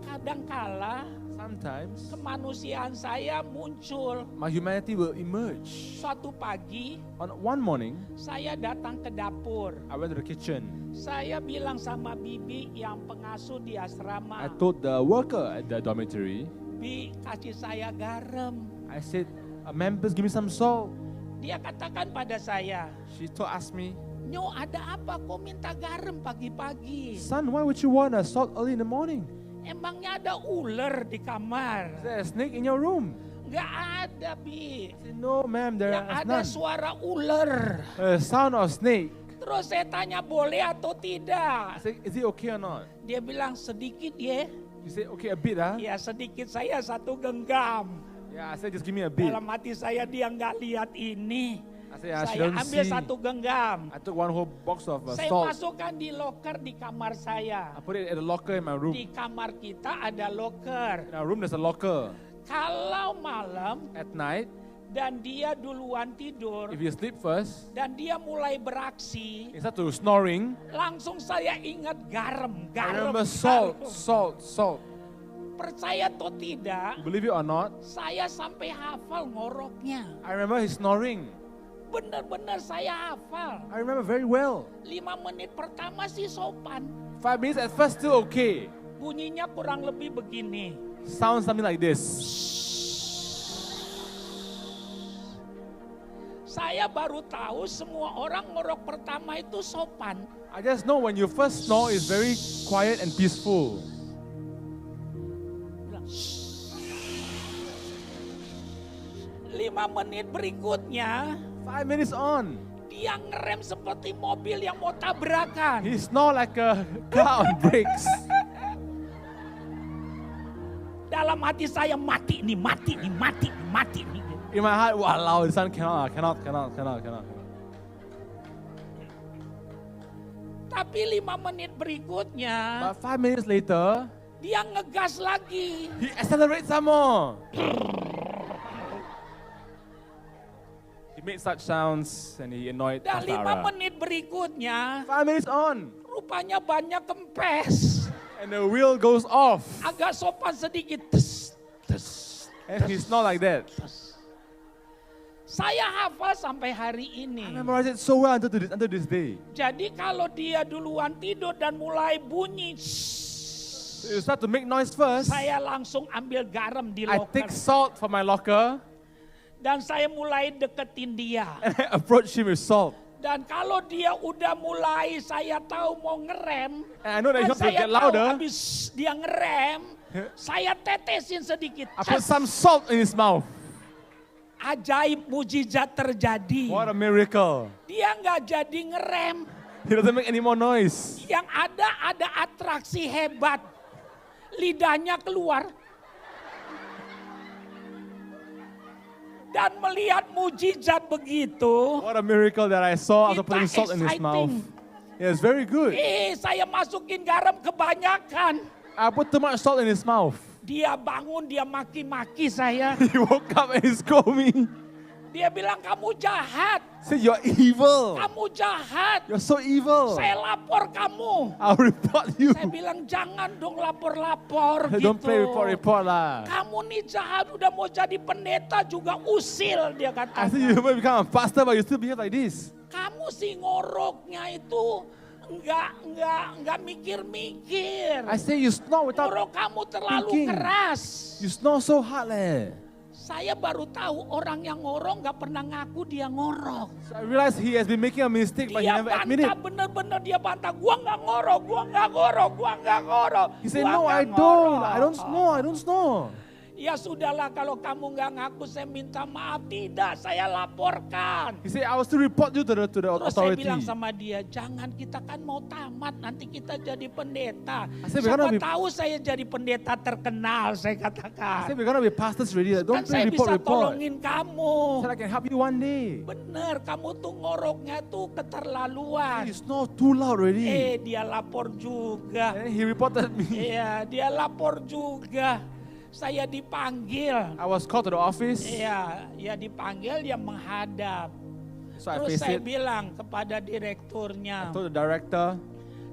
A: Kadangkala
B: Sometimes
A: kemanusiaan saya muncul.
B: my humanity will emerge.
A: Suatu pagi
B: On one morning,
A: saya datang ke dapur.
B: I went to the kitchen.
A: Saya bilang sama Bibi yang pengasuh di
B: I
A: asrama,
B: told the worker at the dormitory,
A: Bi, kasih saya garam.
B: I said, members, give me some salt.
A: Dia katakan pada saya,
B: Asked me,
A: Nyo, ada apa kok minta garam pagi-pagi?
B: son, why would you want a salt early in the morning?
A: Emangnya ada ular di
B: Is
A: kamar?
B: there a snake in your room?
A: Nggak ada, Bi.
B: I said, no, ma'am, there
A: Yang
B: is
A: ada
B: none.
A: suara ular.
B: A sound of snake.
A: Terus saya tanya boleh atau
B: I
A: tidak?
B: said, is it okay or not?
A: Dia bilang sedikit ya.
B: You said, okay, a bit, huh?
A: Ya sedikit, saya satu genggam.
B: Yeah, I said, just give me a bit.
A: Dalam hati saya dia nggak lihat ini.
B: I said, she
A: Saya
B: don't
A: ambil
B: see.
A: satu genggam.
B: I took one whole box of
A: Saya
B: salt.
A: masukkan di loker di kamar saya.
B: I put it at the locker in my room.
A: Di kamar kita ada loker.
B: In our room, there's a locker.
A: Kalau malam
B: At night,
A: dan dia duluan tidur
B: if you sleep first,
A: dan dia mulai beraksi,
B: you start to snoring.
A: langsung saya ingat garam,
B: I
A: garam.
B: remember salt,
A: garam.
B: salt, salt.
A: Percaya atau tidak,
B: Believe it or not,
A: saya sampai hafal ngoroknya.
B: I remember his snoring.
A: Benar-benar saya hafal.
B: I remember very well.
A: 5 menit pertama sih sopan.
B: 5 minutes at first still okay.
A: Bunyinya kurang lebih begini.
B: Sounds something like this.
A: Saya baru tahu semua orang ngorok pertama itu sopan.
B: I just know when you first snore, it's very quiet and peaceful.
A: Bilang, 5 menit berikutnya,
B: 5 minutes on,
A: dia ngerem seperti mobil yang mau tabrakan.
B: he snore like a car on brakes.
A: Dalam hati saya mati nih, mati nih, mati nih, mati nih.
B: In my heart, wow, this one cannot.
A: Tapi 5 menit berikutnya,
B: But 5 minutes later,
A: dia ngegas lagi.
B: he accelerates some more. He made such sounds and he annoyed
A: Dan 5
B: Pastor Ara.
A: menit berikutnya,
B: 5 minutes on,
A: rupanya banyak kempes.
B: and the wheel goes off.
A: Agak sopan sedikit. Tes, tes,
B: And he snore like that.
A: tes. Saya hafal sampai hari
B: I
A: ini.
B: memorized it so well until this day.
A: Jadi kalau dia duluan tidur dan mulai bunyi,
B: So you start to make noise first.
A: saya langsung ambil garam di
B: I
A: loker.
B: take salt from my locker
A: Dan saya mulai deketin dia.
B: and I approach him with salt.
A: Dan kalau dia udah mulai saya tahu mau ngerem.
B: And I know that
A: Dan
B: he's going to
A: saya
B: get
A: tahu
B: louder.
A: habis dia ngerem. Saya tetesin sedikit.
B: I put some salt in his mouth.
A: Ajaib, mujizat terjadi.
B: What a miracle.
A: Dia nggak jadi ngerem.
B: He doesn't make any more noise.
A: Yang ada atraksi hebat. Lidahnya keluar. Dan melihat mujizat begitu.
B: What a miracle that I saw after
A: Kita
B: putting salt in his mouth. Yeah, it's very good.
A: Saya masukin garam kebanyakan.
B: I put too much salt in his mouth.
A: Dia bangun, dia maki-maki saya.
B: He woke up and he scolded me.
A: Dia bilang, kamu jahat.
B: He said, you're evil.
A: Kamu jahat.
B: You're so evil.
A: Saya lapor kamu.
B: I'll report you.
A: Saya bilang, jangan dong lapor-lapor gitu.
B: Don't play report lah.
A: Kamu nih jahat, udah mau jadi pendeta juga usil, dia
B: I
A: katakan.
B: said, you might become a pastor, but you still behave like this.
A: Kamu sih ngoroknya itu enggak mikir-mikir.
B: I say, you snore without
A: Ngorok kamu terlalu
B: thinking.
A: keras.
B: You snore so hard leh.
A: Saya baru tahu orang yang ngorok nggak pernah ngaku dia ngorok.
B: So I realized he has been making a mistake, but he
A: Dia
B: never admitted.
A: bantah, bener-bener dia bantah. Gua nggak ngorok, gua nggak ngorok, gua nggak ngorok.
B: He said,
A: gua
B: no,
A: nggak
B: I don't.
A: ngorok."
B: I don't snore. I don't snore.
A: Ya sudahlah, kalau kamu nggak ngaku saya minta maaf. Tidak, saya laporkan.
B: He said, I will still report you to the
A: Terus saya
B: authority.
A: bilang sama dia, jangan, kita kan mau tamat, nanti kita jadi pendeta.
B: I said, we're
A: Siapa
B: gonna be-
A: tahu saya jadi pendeta terkenal, saya
B: I
A: katakan.
B: said, we're gonna be pastors already.
A: Kan
B: Don't
A: saya
B: play
A: bisa
B: report.
A: tolongin kamu.
B: I said, I can help you one day.
A: Bener, kamu tuh ngoroknya tuh keterlaluan.
B: You snore too loud already.
A: Dia lapor juga.
B: And he reported me.
A: Iya, dia lapor juga. Saya dipanggil.
B: I was called to the office.
A: Iya, ya dipanggil, dia menghadap.
B: So I
A: Terus
B: faced
A: saya
B: it.
A: bilang kepada direkturnya,
B: I told the director,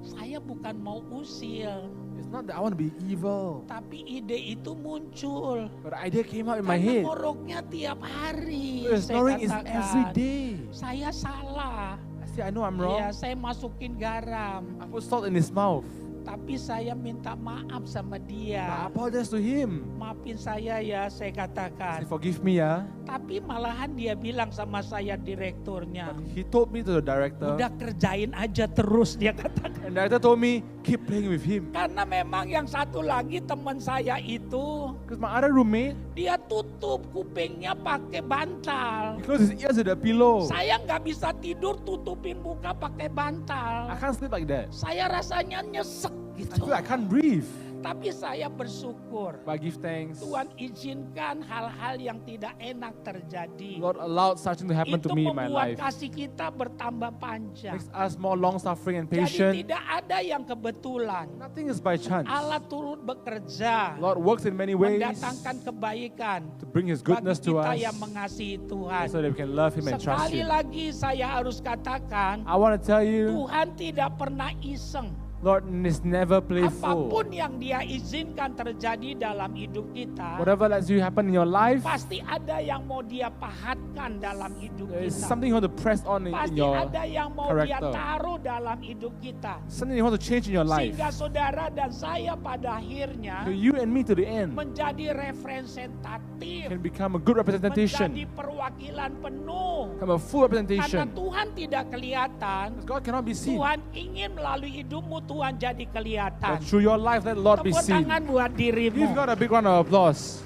A: saya bukan mau usil,
B: it's not that I want to be evil.
A: tapi ide itu muncul.
B: But the idea came out in my
A: Karena
B: head.
A: ngoroknya tiap hari.
B: The
A: Saya
B: snoring is
A: katakan,
B: every day.
A: saya salah.
B: I said, I know I'm
A: Iya,
B: wrong.
A: saya masukin garam.
B: I put salt in his mouth.
A: Tapi saya minta maaf sama
B: I
A: dia.
B: apologize to him.
A: Maafin saya ya, saya
B: I
A: katakan.
B: said, forgive me, yeah.
A: Tapi malahan dia bilang sama saya, direkturnya,
B: But he told me to the director.
A: udah kerjain aja terus, dia katakan.
B: And the director told me, keep playing with him.
A: Karena memang yang satu lagi teman saya itu,
B: Because my other roommate,
A: dia tutup kupingnya pakai bantal.
B: he closed his ears with a pillow.
A: Saya nggak bisa tidur tutupin muka pakai
B: I
A: bantal.
B: can't sleep like that.
A: Saya rasanya nyesek
B: I
A: gitu.
B: feel I can't breathe.
A: Tapi saya bersyukur.
B: But I give thanks.
A: Tuhan izinkan hal-hal yang tidak enak terjadi.
B: Lord allowed such thing to happen
A: Itu
B: to me in my
A: membuat
B: life.
A: kasih kita bertambah panjang.
B: Makes us more long suffering and
A: Jadi
B: patient.
A: tidak ada yang kebetulan.
B: Nothing is by chance.
A: Allah turut bekerja.
B: Lord works in many ways
A: Mendatangkan kebaikan
B: to bring His
A: bagi
B: goodness to
A: kita
B: us
A: yang mengasihi Tuhan.
B: so that we can love Him and trust
A: Sekali
B: Him.
A: lagi saya harus katakan,
B: I want to tell you,
A: Tuhan tidak pernah iseng.
B: Lord is never playful.
A: Apapun yang Dia izinkan terjadi dalam hidup kita,
B: Whatever lets you happen in your life,
A: pasti ada yang mau Dia pahatkan dalam hidup
B: there is
A: kita.
B: something you want to press on in
A: Pasti
B: your
A: ada yang mau Dia
B: character.
A: taruh dalam hidup kita.
B: Something you want to change in your life.
A: Sehingga saudara dan saya pada akhirnya
B: So you and me to the end
A: menjadi representatif,
B: can become a good representation,
A: menjadi perwakilan penuh.
B: become a full
A: Karena
B: representation.
A: Tuhan tidak kelihatan,
B: Because God cannot be seen.
A: Tuhan ingin melalui hidupmu Tuhan jadi kelihatan.
B: But through your life, let the Lord be
A: Tepuk
B: seen.
A: tangan buat
B: Give
A: dirimu.
B: God a big round of applause.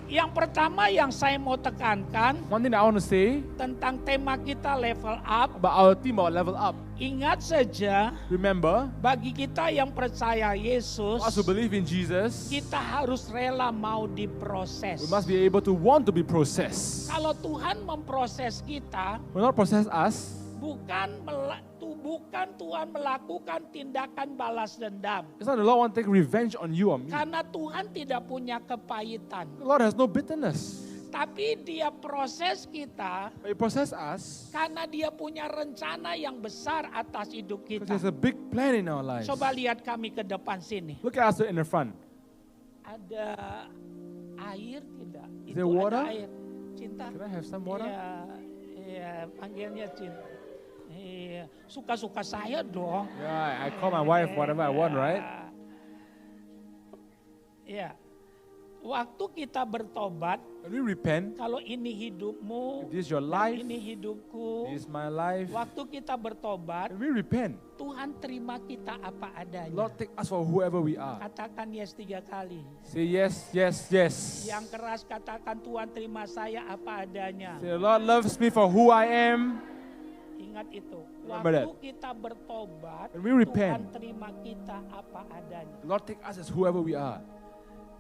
A: Yang pertama yang saya mau tekankan
B: One thing that I want to say
A: tentang tema kita level up.
B: about our theme about level up.
A: Ingat saja,
B: Remember,
A: bagi kita yang percaya
B: for
A: Yesus,
B: us who believe in Jesus,
A: kita harus rela mau diproses.
B: we must be able to want to be processed.
A: Kalau Tuhan memproses kita,
B: Will not process us.
A: bukan Tuhan melakukan tindakan balas dendam.
B: It's not the Lord want to take revenge on you or me.
A: Karena Tuhan tidak punya kepahitan.
B: The Lord has no bitterness.
A: Tapi Dia proses kita
B: But He process us
A: karena Dia punya rencana yang besar atas hidup
B: because
A: kita.
B: there's a big plan in our lives.
A: Coba lihat kami ke depan sini.
B: Look at us in the front.
A: Ada air tidak?
B: Is there water?
A: Ada air. Cinta.
B: Can I have some water?
A: Iya, iya, panggilnya Cinta. Iya, suka-suka saya dong.
B: Yeah, I call my wife whatever I want, right?
A: Iya. Waktu kita bertobat,
B: When we repent,
A: kalau ini hidupmu,
B: if this is your
A: dan
B: life,
A: ini hidupku.
B: this is my life.
A: Waktu kita bertobat,
B: When we repent,
A: Tuhan terima kita apa adanya.
B: Lord, take us for whoever we are.
A: Katakan yes 3 kali.
B: Say yes, yes, yes.
A: Yang keras katakan Tuhan terima saya apa adanya.
B: Say, the Lord loves me for who I am.
A: Ingat itu.
B: Remember
A: Waktu
B: that.
A: kita bertobat,
B: When we repent,
A: Tuhan terima kita apa adanya.
B: the Lord take us as whoever we are.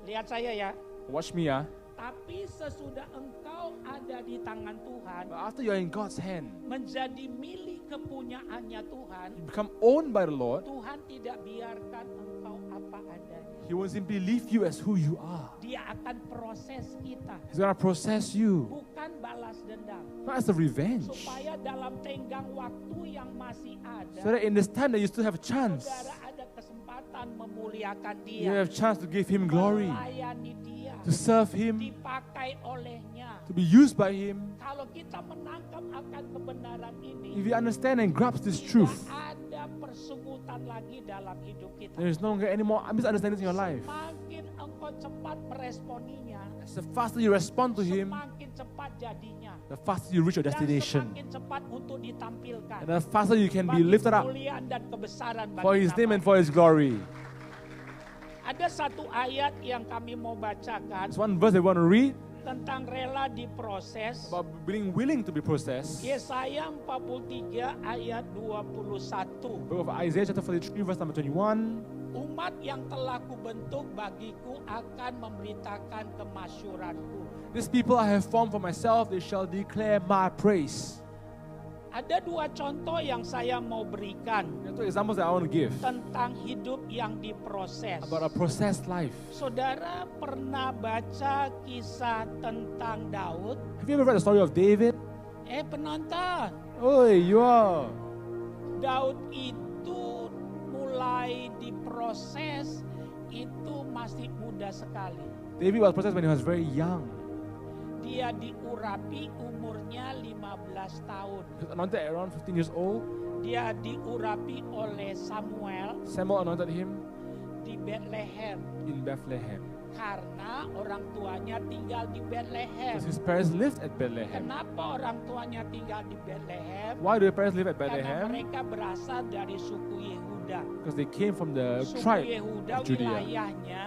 A: Lihat saya ya.
B: Watch me,
A: Tapi sesudah engkau ada di tangan Tuhan,
B: But after you're in God's hand,
A: menjadi milik kepunyaannya Tuhan,
B: you become owned by the Lord.
A: Tuhan tidak biarkan engkau apa adanya.
B: He won't simply leave you as who you are.
A: Dia akan proses kita,
B: He's going to process you,
A: bukan balas dendam.
B: not as a revenge.
A: Supaya dalam tenggang waktu yang masih ada,
B: So that in this time that you still have a chance,
A: saudara ada kesempatan memuliakan
B: you
A: dia,
B: have a chance to give Him glory,
A: melayani dia,
B: to serve Him,
A: dipakai olehnya.
B: to be used by Him.
A: Kalau kita menangkap akan kebenaran ini,
B: If you understand and grasp this
A: tidak
B: truth,
A: ada persungutan lagi dalam hidup kita.
B: there is no longer any more misunderstandings in your life.
A: Semakin engkau cepat meresponinya,
B: As the faster you respond to Him,
A: semakin cepat jadinya.
B: the faster you reach your
A: Dan
B: destination.
A: semakin cepat untuk ditampilkan.
B: And the faster you can be
A: Bagi
B: lifted up
A: kemuliaan dan kebesaran bagi
B: for His name and
A: nama.
B: for His glory.
A: Ada satu ayat yang kami mau bacakan
B: There's one verse they want to read
A: tentang rela diproses.
B: about being willing to be processed.
A: Yesaya 43 ayat 21.
B: Book of Isaiah chapter 43 verse number 21.
A: Umat yang telah kubentuk bagiku akan memberitakan kemasyuranku.
B: This people I have formed for myself, they shall declare my praise.
A: Ada 2 contoh yang saya mau berikan
B: There are 2 examples that I want to give
A: tentang hidup yang diproses.
B: about a processed life.
A: Saudara pernah baca kisah tentang Daud?
B: Have you ever read the story of David?
A: Penonton,
B: Oh, you are.
A: Daud itu mulai diproses itu masih muda sekali.
B: David was processed when he was very young.
A: Dia diurapi umurnya 15 tahun.
B: He was anointed at around 15 years old.
A: Dia diurapi oleh Samuel
B: Samuel anointed him
A: di Bethlehem
B: in Bethlehem.
A: karena orang tuanya tinggal di Bethlehem.
B: Because his parents lived at Bethlehem.
A: Kenapa orang tuanya tinggal di Bethlehem?
B: Why do the parents live at
A: Karena
B: Bethlehem?
A: mereka berasal dari suku Yehuda.
B: Because they came from the
A: Suku
B: tribe
A: Yehuda
B: of Judea.
A: wilayahnya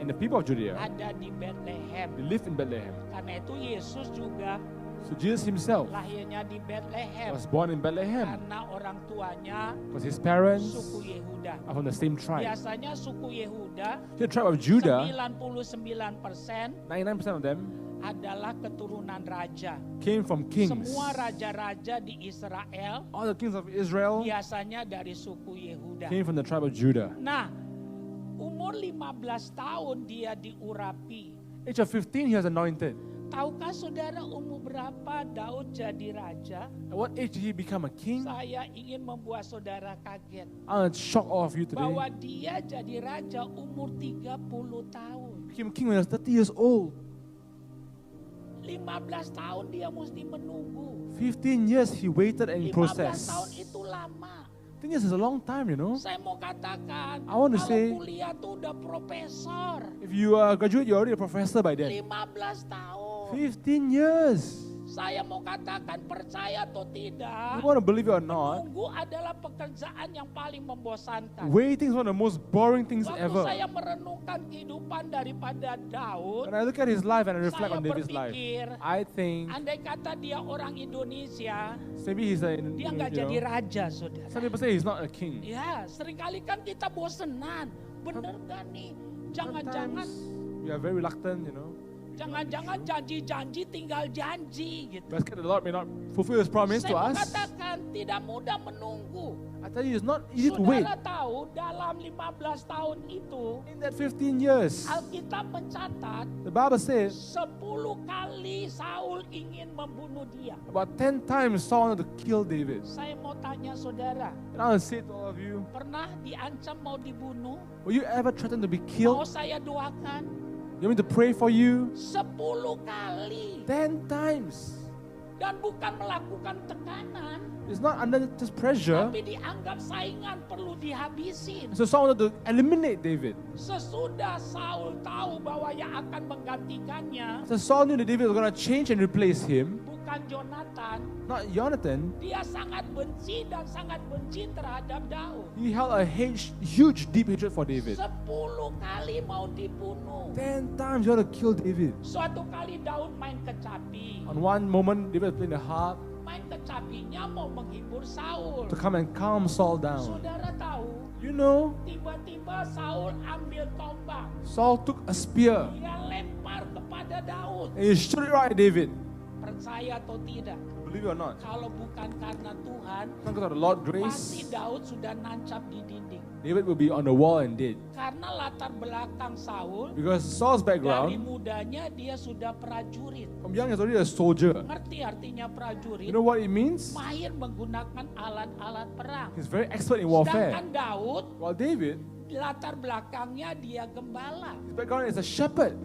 B: And the people of Judea,
A: ada di Bethlehem.
B: they lived in Bethlehem.
A: Karena itu Yesus juga
B: So Jesus himself
A: lahirnya di Bethlehem.
B: was born in Bethlehem.
A: Karena orang tuanya
B: Because his parents
A: suku Yehuda.
B: are from the same tribe.
A: Biasanya suku Yehuda
B: The tribe of Judah,
A: 99%
B: 99% of them
A: adalah keturunan raja.
B: came from kings.
A: Semua raja-raja di Israel
B: All the kings of Israel
A: biasanya dari suku Yehuda.
B: came from the tribe of Judah.
A: Nah, umur 15 tahun dia diurapi.
B: Age of 15, he was anointed.
A: Tahukah saudara umur berapa Daud jadi raja?
B: At what age did he become a king?
A: Saya ingin membuat saudara kaget.
B: I'm gonna shock all of you
A: Bahwa
B: today.
A: dia jadi raja umur 30 tahun.
B: He became king when he was 30 years old.
A: 15 tahun dia mesti menunggu.
B: 15 years he waited and
A: 15 tahun
B: processed.
A: itu lama.
B: 15 years is a long time, you know.
A: Saya mau katakan,
B: I want to
A: kalau
B: say-
A: kuliah tuh udah profesor.
B: If you graduate, you're already a professor by then.
A: 15 tahun.
B: 15 years.
A: Saya mau katakan percaya atau tidak,
B: You want to believe it or not,
A: menunggu adalah pekerjaan yang paling membosankan.
B: waiting is one of the most boring things
A: Waktu
B: ever.
A: saya merenungkan kehidupan daripada Daud,
B: When I look at his life and I reflect
A: saya
B: on David's life,
A: berpikir,
B: I think
A: andai kata dia orang Indonesia,
B: maybe he's a,
A: dia nggak jadi raja, saudara.
B: some people say he's not a king.
A: Ya, seringkali kan kita bosenan. Bener gak nih? Jangan-jangan,
B: Sometimes we are very reluctant, you know.
A: jangan-jangan janji-janji tinggal janji gitu.
B: But the Lord may not fulfill His promise to
A: Saya
B: us.
A: mengatakan tidak mudah menunggu.
B: I tell you, it's not easy to wait.
A: Saudara tahu dalam 15 tahun itu
B: In that 15 years,
A: Alkitab mencatat
B: the Bible says
A: 10 kali Saul ingin membunuh dia.
B: about 10 times Saul wanted to kill David.
A: Saya mau tanya saudara,
B: And I will say to all of you,
A: pernah diancam mau dibunuh?
B: were you ever threatened to be
A: Mau
B: killed?
A: saya doakan?
B: You want me to pray for you?
A: 10 kali.
B: 10 times.
A: Dan bukan melakukan tekanan,
B: It's not under just pressure.
A: tapi dianggap saingan perlu dihabisin.
B: So Saul wanted to eliminate David.
A: Sesudah Saul tahu bahwa yang akan menggantikannya
B: So Saul knew that David was going to change and replace him,
A: bukan Jonathan.
B: not Jonathan.
A: Dia sangat benci dan sangat benci terhadap Daud.
B: He held a huge, deep hatred for David.
A: 10 kali mau dibunuh.
B: 10 times he wanted to kill David.
A: Suatu kali Daud main kecapi.
B: On one moment, David was playing the harp
A: Main kecapinya mau menghibur Saul.
B: to come and calm Saul down.
A: Saudara tahu,
B: You know,
A: tiba-tiba Saul ambil tombak.
B: Saul took a spear
A: Dia lempar kepada Daud.
B: and he shot it right at David.
A: Percaya atau tidak,
B: Believe it or not,
A: kalau bukan karena Tuhan,
B: not because of the Lord's
A: pasti
B: grace,
A: Daud sudah nancap di dinding.
B: David will be on the wall and dead.
A: Karena latar belakang Saul,
B: Because Saul's
A: dari
B: background,
A: mudanya dia sudah prajurit.
B: from young, he's already a soldier.
A: Ngerti artinya prajurit?
B: You know what it means?
A: Mahir menggunakan alat-alat perang.
B: He's very expert in warfare.
A: Sedangkan Daud,
B: While David,
A: latar belakangnya dia gembala.
B: his background is a shepherd.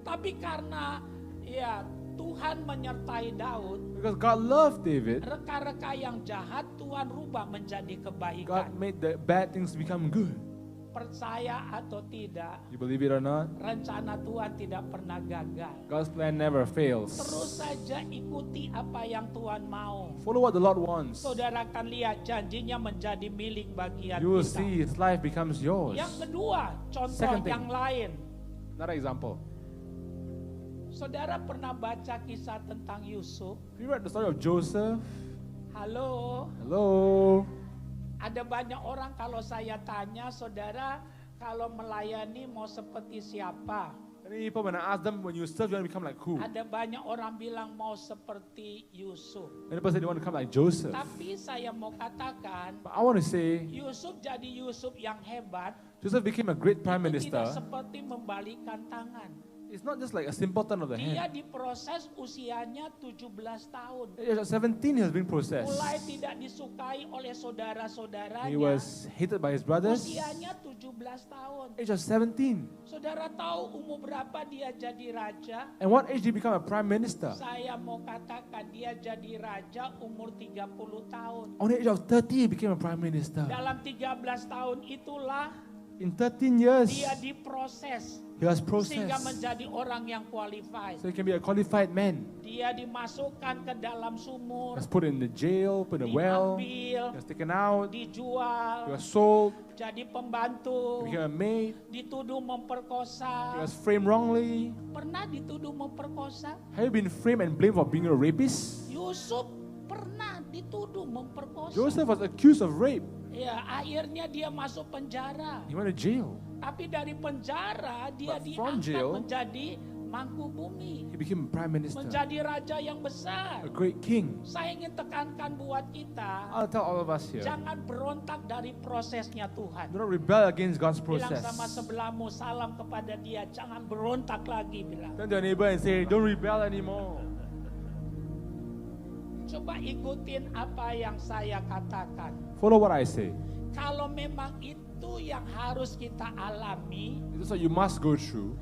A: Tapi karena ya Tuhan menyertai Daud,
B: Because God loved David,
A: reka-reka yang jahat Tuhan rubah menjadi
B: God
A: kebaikan.
B: made the bad things become good.
A: Percaya atau tidak,
B: You believe it or not?
A: rencana Tuhan tidak pernah gagal.
B: God's plan never fails.
A: Terus saja ikuti apa yang Tuhan mau.
B: Follow what the Lord wants.
A: Saudara akan lihat janjinya menjadi milik bagian
B: You will
A: kita.
B: see his life becomes yours.
A: Yang kedua, contoh
B: Second thing.
A: yang lain.
B: Another example.
A: Saudara pernah baca kisah tentang Yusuf?
B: Have you read the story of Joseph?
A: Halo,
B: Hello.
A: ada banyak orang kalau saya tanya, saudara, kalau melayani mau seperti siapa?
B: Many people, when I ask them, when you serve, you want to become like who?
A: Ada banyak orang bilang mau seperti Yusuf.
B: Many people say they want to become like Joseph.
A: Tapi saya mau katakan,
B: But I want to say,
A: Yusuf jadi Yusuf yang hebat,
B: Joseph became a great prime
A: itu
B: minister.
A: tidak seperti membalikan tangan.
B: It's not just like a simple turn of the
A: Dia
B: hand.
A: diproses usianya 17 tahun.
B: At age of 17, he has been processed.
A: Mulai tidak disukai oleh saudara-saudaranya.
B: He was hated by his brothers.
A: Usianya 17 tahun.
B: Age of 17.
A: Saudara tahu umur berapa dia jadi raja?
B: And what age did he become a prime minister?
A: Saya mau katakan dia jadi raja umur 30 tahun.
B: On the age of 30, he became a prime minister.
A: Dalam 13 tahun itulah
B: In 13 years,
A: dia diproses
B: he was
A: sehingga
B: processed.
A: menjadi orang yang qualified.
B: So he can be a qualified man.
A: Dia dimasukkan ke dalam
B: He
A: sumur,
B: was put in the jail, put in the well. He
A: diambil,
B: was taken out. He
A: dijual,
B: was sold.
A: jadi pembantu,
B: He became a maid.
A: dituduh
B: He
A: memperkosa.
B: was framed wrongly.
A: Pernah dituduh memperkosa?
B: Have you been framed and blamed for being a rapist?
A: Yusuf pernah dituduh memperkosa.
B: Joseph was accused of rape.
A: Ya, akhirnya dia masuk penjara.
B: He went to jail.
A: Tapi dari penjara dia
B: But from
A: diangkat
B: jail,
A: menjadi mangku bumi,
B: He became a prime minister,
A: menjadi raja yang besar.
B: a great king.
A: Saya ingin tekankan buat kita,
B: I'll tell all of us here,
A: jangan berontak dari prosesnya Tuhan.
B: do not rebel against God's
A: Bilang
B: process.
A: sama sebelahmu, salam kepada dia, jangan berontak lagi, bilang.
B: Turn to your neighbor and say, don't rebel anymore.
A: Coba ikutin apa yang saya katakan.
B: Follow what I say.
A: Kalau memang itu yang harus kita alami,
B: This is what you must go through.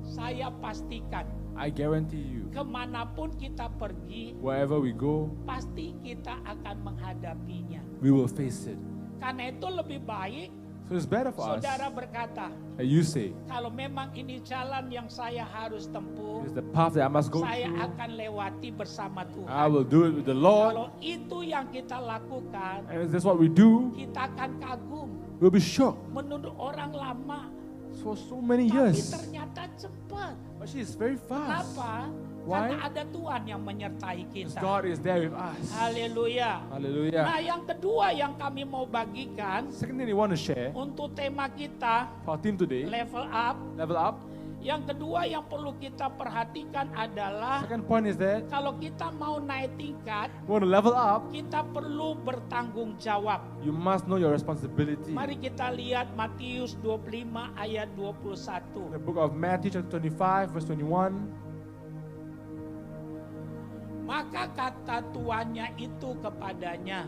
A: saya pastikan
B: I guarantee you,
A: kemanapun kita pergi,
B: wherever we go,
A: pasti kita akan menghadapinya.
B: we will face it.
A: Karena itu lebih baik
B: So it's better for us
A: saudara berkata,
B: that you say,
A: kalau memang ini jalan yang saya harus tempuh,
B: it's the path that I must go
A: saya
B: through.
A: akan lewati bersama
B: I
A: Tuhan.
B: will do it with the Lord.
A: Kalau itu yang kita lakukan,
B: And if that's what we do,
A: kita akan kagum
B: we'll be shocked.
A: menurut orang lama,
B: For so many
A: tapi
B: years.
A: ternyata cepat.
B: But she is very fast.
A: Kenapa?
B: Why?
A: Karena ada Tuhan yang menyertai
B: Because
A: kita.
B: God is there with us.
A: Haleluya.
B: Hallelujah.
A: Nah, yang kedua yang kami mau bagikan
B: Second thing we want to share
A: untuk tema kita
B: for our team today,
A: level up.
B: level up.
A: Yang kedua yang perlu kita perhatikan adalah
B: Second point is that
A: kalau kita mau naik tingkat,
B: we want to level up,
A: kita perlu bertanggung jawab.
B: you must know your responsibility.
A: Mari kita lihat Matius 25 ayat 21.
B: The book of Matthew chapter 25 verse 21.
A: Maka kata tuannya itu kepadanya,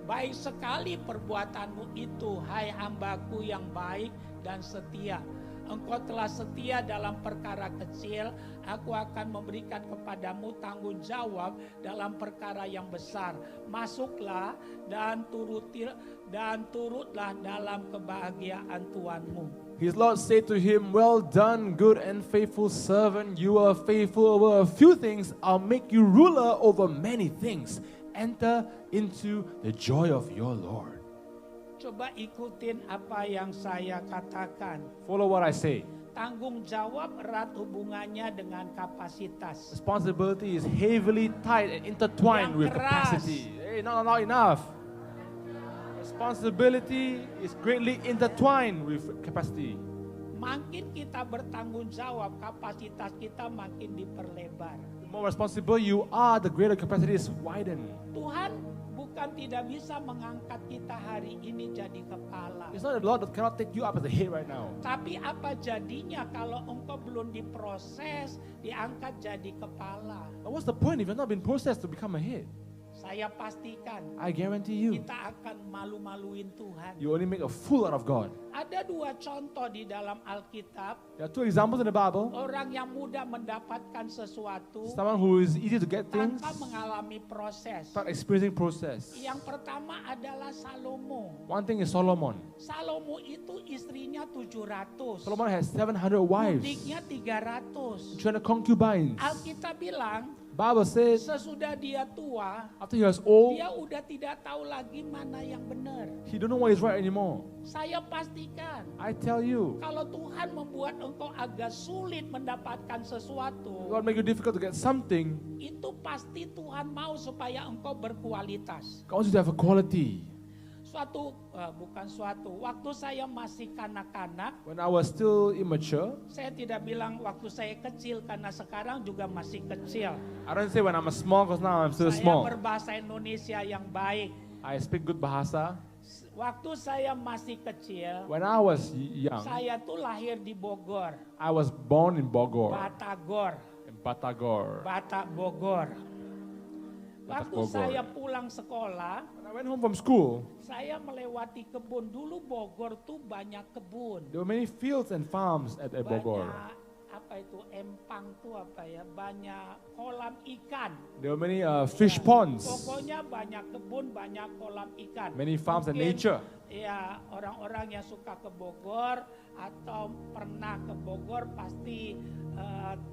A: baik sekali perbuatanmu itu, hai hambaku yang baik dan setia. Engkau telah setia dalam perkara kecil, aku akan memberikan kepadamu tanggung jawab dalam perkara yang besar. Masuklah dan turutlah dalam kebahagiaan Tuhanmu.
B: His Lord said to him, "Well done, good and faithful servant. You are faithful over a few things. I'll make you ruler over many things. Enter into the joy of your Lord."
A: Coba ikutin apa yang saya katakan.
B: Follow what I say.
A: Tanggung jawab erat hubungannya dengan kapasitas.
B: Responsibility is heavily tied and intertwined
A: Yang
B: with
A: keras.
B: capacity. Hey, not enough. Responsibility is greatly intertwined with capacity.
A: Makin kita bertanggung jawab, kapasitas kita makin diperlebar.
B: The more responsible you are, the greater capacity is widened.
A: Tuhan bukan tidak bisa mengangkat kita hari ini jadi kepala.
B: It's not the Lord that cannot take you up as the head right now.
A: Tapi apa jadinya kalau engkau belum diproses, diangkat jadi kepala?
B: But what's the point if you've not been processed to become a head?
A: Saya pastikan
B: I guarantee you,
A: kita akan malu-maluin Tuhan.
B: you only make a fool out of God.
A: Ada dua contoh di dalam Alkitab,
B: There are two examples in the Bible.
A: orang yang mudah mendapatkan sesuatu
B: Someone who is easy to get things,
A: tanpa mengalami proses.
B: start experiencing process.
A: Yang pertama adalah Salomo.
B: One thing is Solomon.
A: Salomo itu istrinya 700.
B: Solomon has 700 wives,
A: Budiknya 300.
B: 300 concubines.
A: Alkitab bilang,
B: Bible says
A: sesudah dia tua,
B: after he was old,
A: dia udah tidak tahu lagi mana yang benar.
B: he don't know what is right anymore.
A: Saya pastikan,
B: I tell you,
A: kalau Tuhan membuat engkau agak sulit mendapatkan sesuatu,
B: God make it difficult to get something.
A: itu pasti Tuhan mau supaya engkau berkualitas.
B: God wants you to have a quality.
A: Waktu saya masih kanak-kanak,
B: When I was still immature,
A: saya tidak bilang waktu saya kecil karena sekarang juga masih kecil.
B: I don't say when I'm small because now I'm still
A: Saya
B: small.
A: berbahasa Indonesia yang baik.
B: I speak good bahasa.
A: Waktu saya masih kecil,
B: When I was young,
A: saya tuh lahir di Bogor,
B: I was born in Bogor,
A: Batagor,
B: in Batagor.
A: Bata Bogor. Waktu
B: Bogor.
A: saya pulang sekolah,
B: When I went home from school,
A: saya melewati kebun. Dulu Bogor tuh banyak kebun.
B: there were many fields and farms at Bogor.
A: Banyak apa itu empang tuh apa ya? Banyak kolam ikan.
B: There were many fish ponds,
A: Pokoknya banyak kebun, banyak kolam ikan.
B: many farms and
A: Mungkin,
B: nature.
A: ya, orang-orang yang suka ke Bogor atau pernah ke Bogor pasti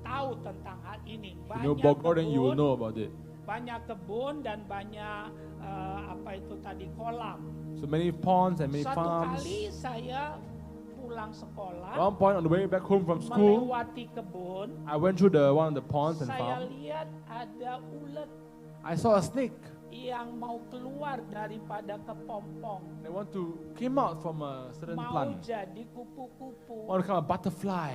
A: tahu tentang hal ini.
B: You know Bogor, then you will know about it.
A: Banyak kebun dan banyak apa itu tadi kolam.
B: So many ponds and many
A: Satu
B: farms.
A: kali saya pulang sekolah,
B: At one point on the way back home from school,
A: melewati kebun,
B: I went through one of the ponds and
A: saya
B: farm.
A: lihat ada ulet
B: I saw a snake.
A: yang mau keluar daripada kepompong,
B: They came out from a certain
A: mau
B: plant.
A: jadi kupu-kupu.
B: Want to become a butterfly.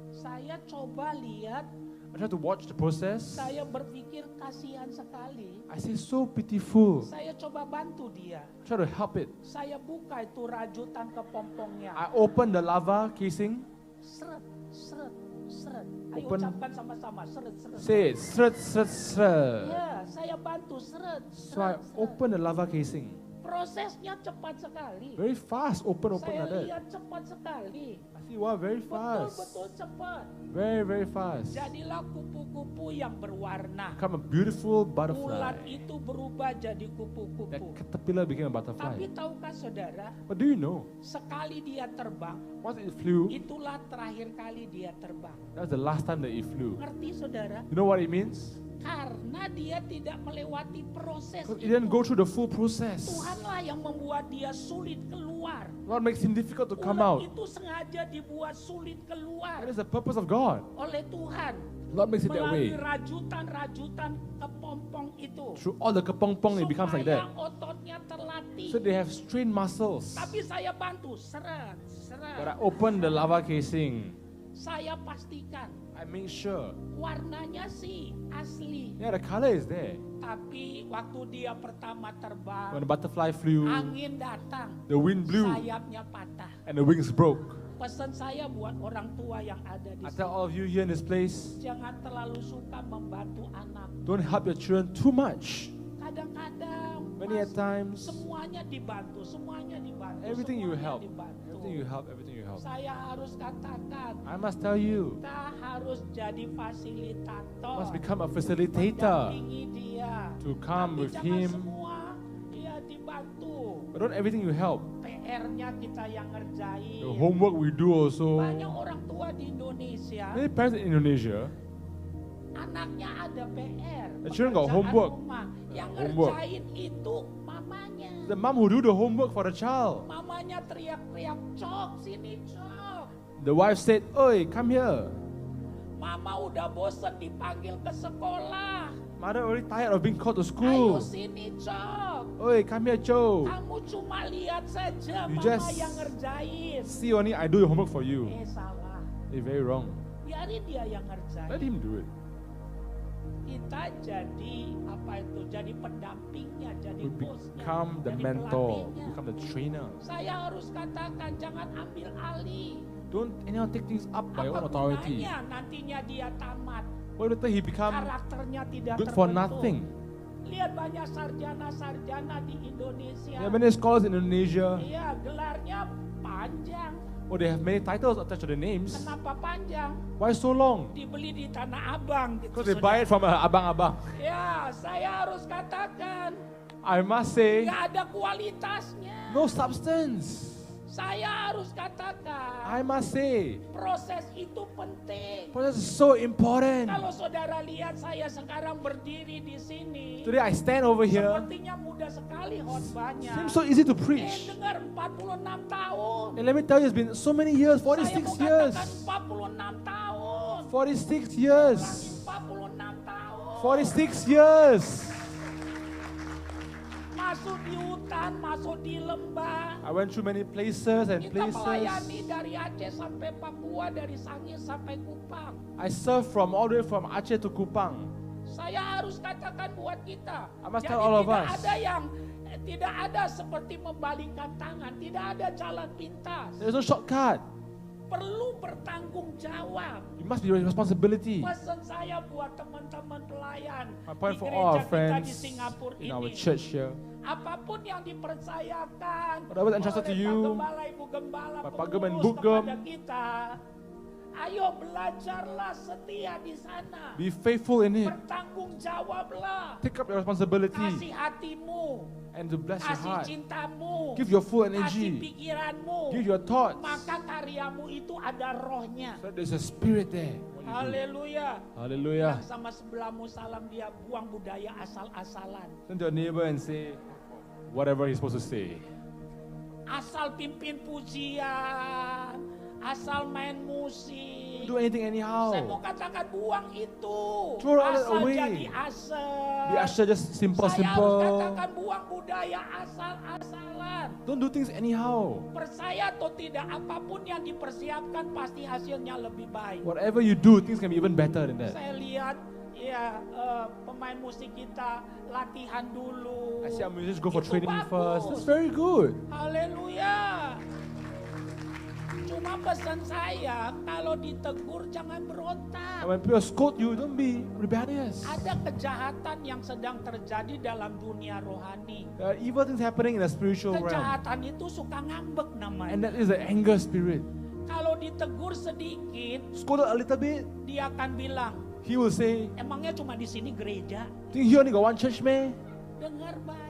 A: Saya coba lihat,
B: I tried to watch the process.
A: saya berpikir kasihan sekali.
B: I see so pitiful.
A: Saya coba bantu dia.
B: Try to help it.
A: Saya buka itu rajutan kepompongnya.
B: I opened the lava casing.
A: Seret, seret, seret. Ayo
B: Open.
A: ucapkan sama-sama, seret, seret.
B: Say it. Sret, sret, sret.
A: Ya, saya bantu seret,
B: So I
A: seret, seret.
B: opened the lava casing.
A: Prosesnya cepat sekali.
B: Very fast. Open like
A: Saya
B: that.
A: lihat cepat sekali.
B: I see, wow, very fast.
A: Betul-betul cepat.
B: Very, very fast.
A: Jadilah kupu-kupu yang berwarna.
B: Become a beautiful
A: Ulat
B: butterfly.
A: itu berubah jadi
B: That
A: kupu-kupu.
B: caterpillar became a
A: Tapi
B: butterfly.
A: tahukah saudara,
B: But do you know,
A: sekali dia terbang,
B: once it flew,
A: itulah terakhir kali dia terbang.
B: that was the last time that it flew.
A: Ngerti saudara?
B: You know what it means?
A: Karena dia tidak melewati proses
B: Because it
A: itu.
B: didn't go through the full process.
A: Tuhanlah yang membuat dia sulit keluar.
B: Lord makes him difficult to come
A: Ulat
B: out.
A: itu sengaja dibuat sulit keluar
B: That is the purpose of God.
A: oleh Tuhan.
B: Lord makes it that
A: Melalui
B: way.
A: rajutan-rajutan kepompong itu.
B: Through all the kepong-pong, it becomes like
A: Supaya
B: that.
A: ototnya terlatih.
B: So they have strained muscles.
A: Tapi saya bantu, seret,
B: But I
A: seret.
B: opened the lava casing.
A: Saya pastikan
B: I make sure.
A: warnanya sih asli.
B: Yeah, the color is there.
A: Tapi waktu dia pertama
B: When
A: terbang,
B: the butterfly flew,
A: angin datang,
B: the wind blew,
A: sayapnya patah.
B: and the wings broke.
A: Pesan saya buat orang tua yang ada di
B: I tell
A: sini,
B: all of you here in this place,
A: jangan terlalu suka membantu anak.
B: don't help your children too much.
A: Kadang-kadang
B: Many a times,
A: semuanya dibantu,
B: everything you
A: semuanya
B: help,
A: dibantu.
B: everything you help.
A: Saya harus katakan,
B: I must tell you,
A: kita harus jadi fasilitator,
B: must become a facilitator
A: mendampingi dia.
B: to come
A: Tapi
B: with
A: jangan
B: him.
A: semua dia dibantu.
B: But not everything you help.
A: PR-nya kita yang ngerjain.
B: The homework we do also.
A: Banyak orang tua di Indonesia,
B: Many parents in Indonesia,
A: anaknya ada PR.
B: The children got
A: pekerjaan
B: homework.
A: rumah. Yang
B: Homework.
A: ngerjain itu mamanya.
B: the mom who do the homework for the child.
A: Mamanya teriak-teriak, cok, sini cok.
B: The wife said, "Oi, come here."
A: Mama udah bosen dipanggil ke sekolah.
B: Mother already tired of being called to
A: Ayo
B: school.
A: sini cok.
B: Oi, come here, Joe.
A: Kamu cuma lihat saja
B: You
A: mama
B: just-
A: yang ngerjain.
B: See, only I do your homework for you.
A: Salah.
B: It's very wrong.
A: Biarin dia yang
B: Let
A: ngerjain.
B: him do it.
A: Kita jadi apa itu? Jadi pendampingnya, jadi
B: We
A: bosnya,
B: become the
A: jadi
B: mentor,
A: pelatihnya.
B: become the trainer.
A: Saya harus katakan jangan ambil alih.
B: Don't anyhow take things up by your own
A: Apa
B: authority.
A: gunanya nantinya dia tamat?
B: What if he become
A: Karakternya tidak
B: good for
A: terbentuk.
B: nothing?
A: Lihat banyak sarjana-sarjana di Indonesia.
B: There are many scholars in Indonesia.
A: Iya, gelarnya panjang.
B: Oh, they have many titles attached to their names.
A: Kenapa panjang?
B: Why so long?
A: Dibeli di Tanah Abang gitu.
B: Because they
A: saudara.
B: buy it from abang-abang.
A: Ya, saya harus katakan
B: I must say,
A: nggak ada kualitasnya.
B: no substance.
A: Saya harus katakan
B: I must say,
A: proses itu penting.
B: process is so important.
A: Kalau saudara lihat saya sekarang berdiri di sini,
B: Today I stand over here.
A: sepertinya mudah sekali khotbahnya.
B: Seems so easy to preach.
A: Dengar 46 tahun.
B: And let me tell you, it's been so many years,
A: Saya
B: 46
A: mau
B: years.
A: katakan 46 tahun.
B: 46 years.
A: Ulangi, 46 tahun.
B: 46 years.
A: Masuk di hutan, masuk di lembah.
B: I went through many places and
A: Kita
B: places.
A: melayani dari Aceh sampai Papua, dari Sangir sampai Kupang.
B: I served from all the way from Aceh to Kupang.
A: Saya harus katakan buat kita.
B: I must
A: Jadi
B: tell all of
A: tidak
B: us.
A: ada yang tidak ada seperti membalikkan tangan, tidak ada jalan pintas.
B: There's no shortcut.
A: Perlu bertanggung jawab.
B: You must be responsibility.
A: Pesan saya buat teman-teman pelayan
B: My point
A: di
B: for
A: gereja
B: all our
A: kita
B: friends
A: di Singapura
B: in our
A: ini.
B: church here.
A: Apapun yang dipercayakan
B: Whatever entrusted to
A: oleh
B: you,
A: Pak Gembala, Ibu Gembala,
B: Pak Pagem and
A: pengurus
B: Bu Gem,
A: kepada kita, ayo belajarlah setia di sana.
B: Be faithful in it.
A: Bertanggung jawablah.
B: Take up your responsibility
A: Kasih hatimu,
B: and to bless your
A: kasih
B: heart.
A: cintamu,
B: Give your full
A: kasih
B: energy.
A: pikiranmu.
B: Give your thoughts.
A: Maka karyamu itu ada rohnya.
B: So there's a spirit there. What you do.
A: Haleluya.
B: Hallelujah.
A: Yang sama sebelahmu salam dia, buang budaya asal-asalan.
B: Turn to your neighbor and say whatever he's supposed to say.
A: Asal pimpin pujian, asal main musik.
B: Do anything
A: Saya
B: anyhow.
A: mau katakan buang itu.
B: Throw all that
A: Asal
B: away.
A: jadi asal.
B: Be usher just simple,
A: Saya harus
B: simple.
A: katakan buang budaya asal-asalan.
B: Don't do things anyhow.
A: Percaya atau tidak, apapun yang dipersiapkan pasti hasilnya lebih baik.
B: Whatever you do, things can be even better than that.
A: Saya lihat ya pemain musik kita latihan dulu.
B: I see our musicians go for
A: Itu
B: training
A: bagus.
B: first. That's very good.
A: Haleluya. Cuma pesan saya, kalau ditegur jangan berontak.
B: And when people scold you, don't be rebellious.
A: Ada kejahatan yang sedang terjadi dalam dunia rohani.
B: There are evil things happening in the spiritual realm.
A: Kejahatan itu suka ngambek namanya.
B: And that is the anger spirit.
A: Kalau ditegur sedikit,
B: Scolded a little bit,
A: dia akan bilang,
B: he will say,
A: emangnya cuma di sini gereja?
B: think you only got one church, man?
A: Dengar baik.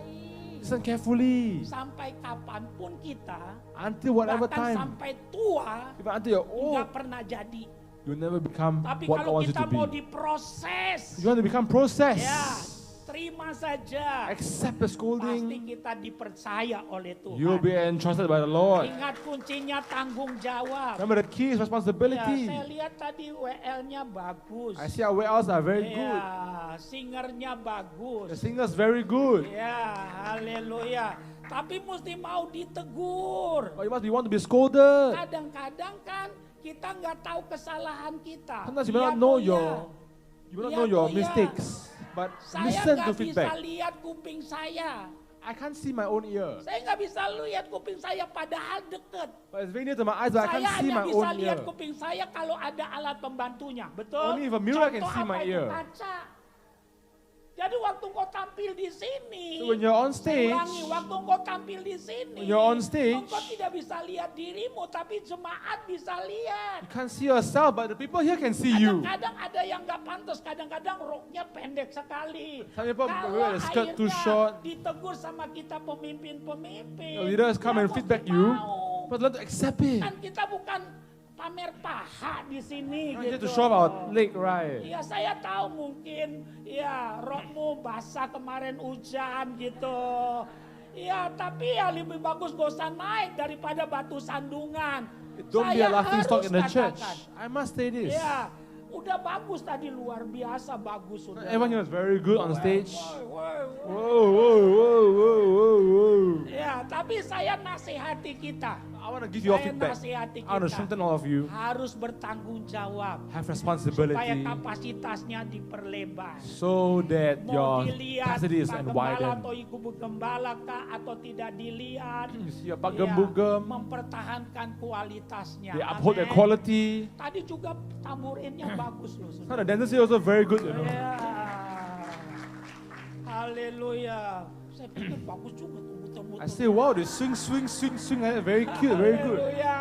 B: Listen carefully.
A: Sampai kapanpun kita,
B: Until whatever
A: bahkan
B: time,
A: sampai tua,
B: even until you're old,
A: nggak pernah jadi.
B: you'll never become
A: Tapi
B: what God
A: kalau
B: wants you
A: kita
B: to
A: mau
B: be.
A: diproses,
B: If you want to become processed,
A: ya terima saja.
B: accept the
A: Pasti
B: scolding,
A: kita dipercaya oleh
B: you'll
A: Tuhan.
B: be entrusted by the Lord.
A: Ingat kuncinya tanggung jawab.
B: Remember the key is
A: Ya,
B: responsibility.
A: saya lihat tadi WL-nya bagus.
B: I see our warehouse are very good.
A: Ya, singernya
B: The
A: bagus.
B: singers very good.
A: Ya, haleluya. Tapi mesti mau ditegur.
B: But you must be want to be scolded.
A: Kadang-kadang kan kita nggak tahu kesalahan kita.
B: Sometimes you may
A: Iya
B: not know
A: atau
B: your
A: ya?
B: you may not
A: Iya
B: know your
A: atau ya?
B: mistakes. But
A: Saya
B: listen to
A: nggak bisa
B: feedback.
A: lihat kuping saya.
B: I can't see my own ear.
A: Saya nggak bisa lihat kuping saya padahal deket.
B: But it's very near to my eyes, but I
A: Saya
B: can't see
A: hanya
B: my
A: bisa
B: own
A: lihat
B: ear.
A: kuping saya kalau ada alat pembantunya. Betul?
B: Only if a mirror can
A: Contoh
B: see
A: apa
B: my
A: itu
B: ear.
A: kaca. Jadi waktu engkau tampil di sini,
B: So when you're on
A: saya
B: stage,
A: ulangi, waktu engkau tampil di sini,
B: when you're on stage,
A: engkau tidak bisa lihat dirimu, tapi jemaat bisa lihat.
B: you can't see yourself, but the people here can see you.
A: Kadang-kadang ada yang nggak pantas, kadang-kadang roknya pendek sekali.
B: Some people
A: Kalau
B: wear the skirt too short.
A: ditegur sama kita pemimpin-pemimpin,
B: The leaders come
A: ya
B: and
A: mesti
B: feedback you,
A: mau.
B: but learn to accept it.
A: Kan kita bukan pamer paha di sini
B: We need
A: gitu.
B: to show our leg, right?
A: Ya saya tahu mungkin ya rokmu basah kemarin hujan gitu. Ya tapi ya lebih bagus gak usah naik daripada batu sandungan.
B: Don't be a
A: Saya
B: laughing stock in the
A: harus
B: church.
A: katakan,
B: I must say this.
A: ya udah bagus tadi, luar biasa bagus sudah.
B: Everyone here was very good on stage.
A: Woi.
B: Whoa, whoa, whoa, whoa, whoa, whoa.
A: Ya tapi saya nasihati kita.
B: I want to give you all
A: Saya
B: feedback.
A: nasihati
B: I want to
A: kita.
B: strengthen all of you.
A: Harus bertanggung jawab.
B: Have
A: Supaya
B: responsibility
A: kapasitasnya diperlebar.
B: so that
A: Mau
B: your
A: dilihat
B: capacity is
A: Pak
B: and
A: Gembala
B: widen.
A: atau Ibu Gembala kah atau tidak dilihat.
B: You see, Pak
A: Ya,
B: Gembugem,
A: mempertahankan kualitasnya.
B: they uphold their
A: Amin.
B: quality.
A: Tadi juga tamburinnya bagus loh.
B: So the dancers here also very good, you know.
A: Ya. Haleluya. Saya pikir bagus juga tuh muter-muter.
B: I say, wow, they swing, like that. Very cute, very good.
A: Haleluya.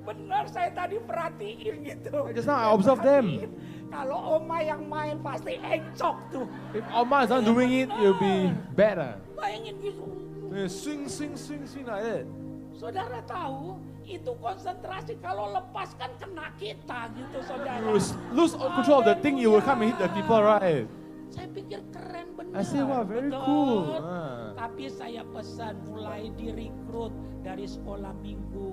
A: Benar, saya tadi perhatiin gitu.
B: Just now I observed them.
A: Perhatiin. Kalau Oma yang main pasti encok tuh.
B: If Oma is not doing it, it'll be better.
A: Bayangin gitu.
B: They swing like that.
A: Saudara tahu, itu konsentrasi kalau lepas kan kena kita gitu saudara.
B: You lose control of the thing, you will come and hit the people, right?
A: Saya pikir keren benar.
B: I say, wow, very
A: betul.
B: cool.
A: Tapi saya pesan mulai direkrut dari sekolah minggu.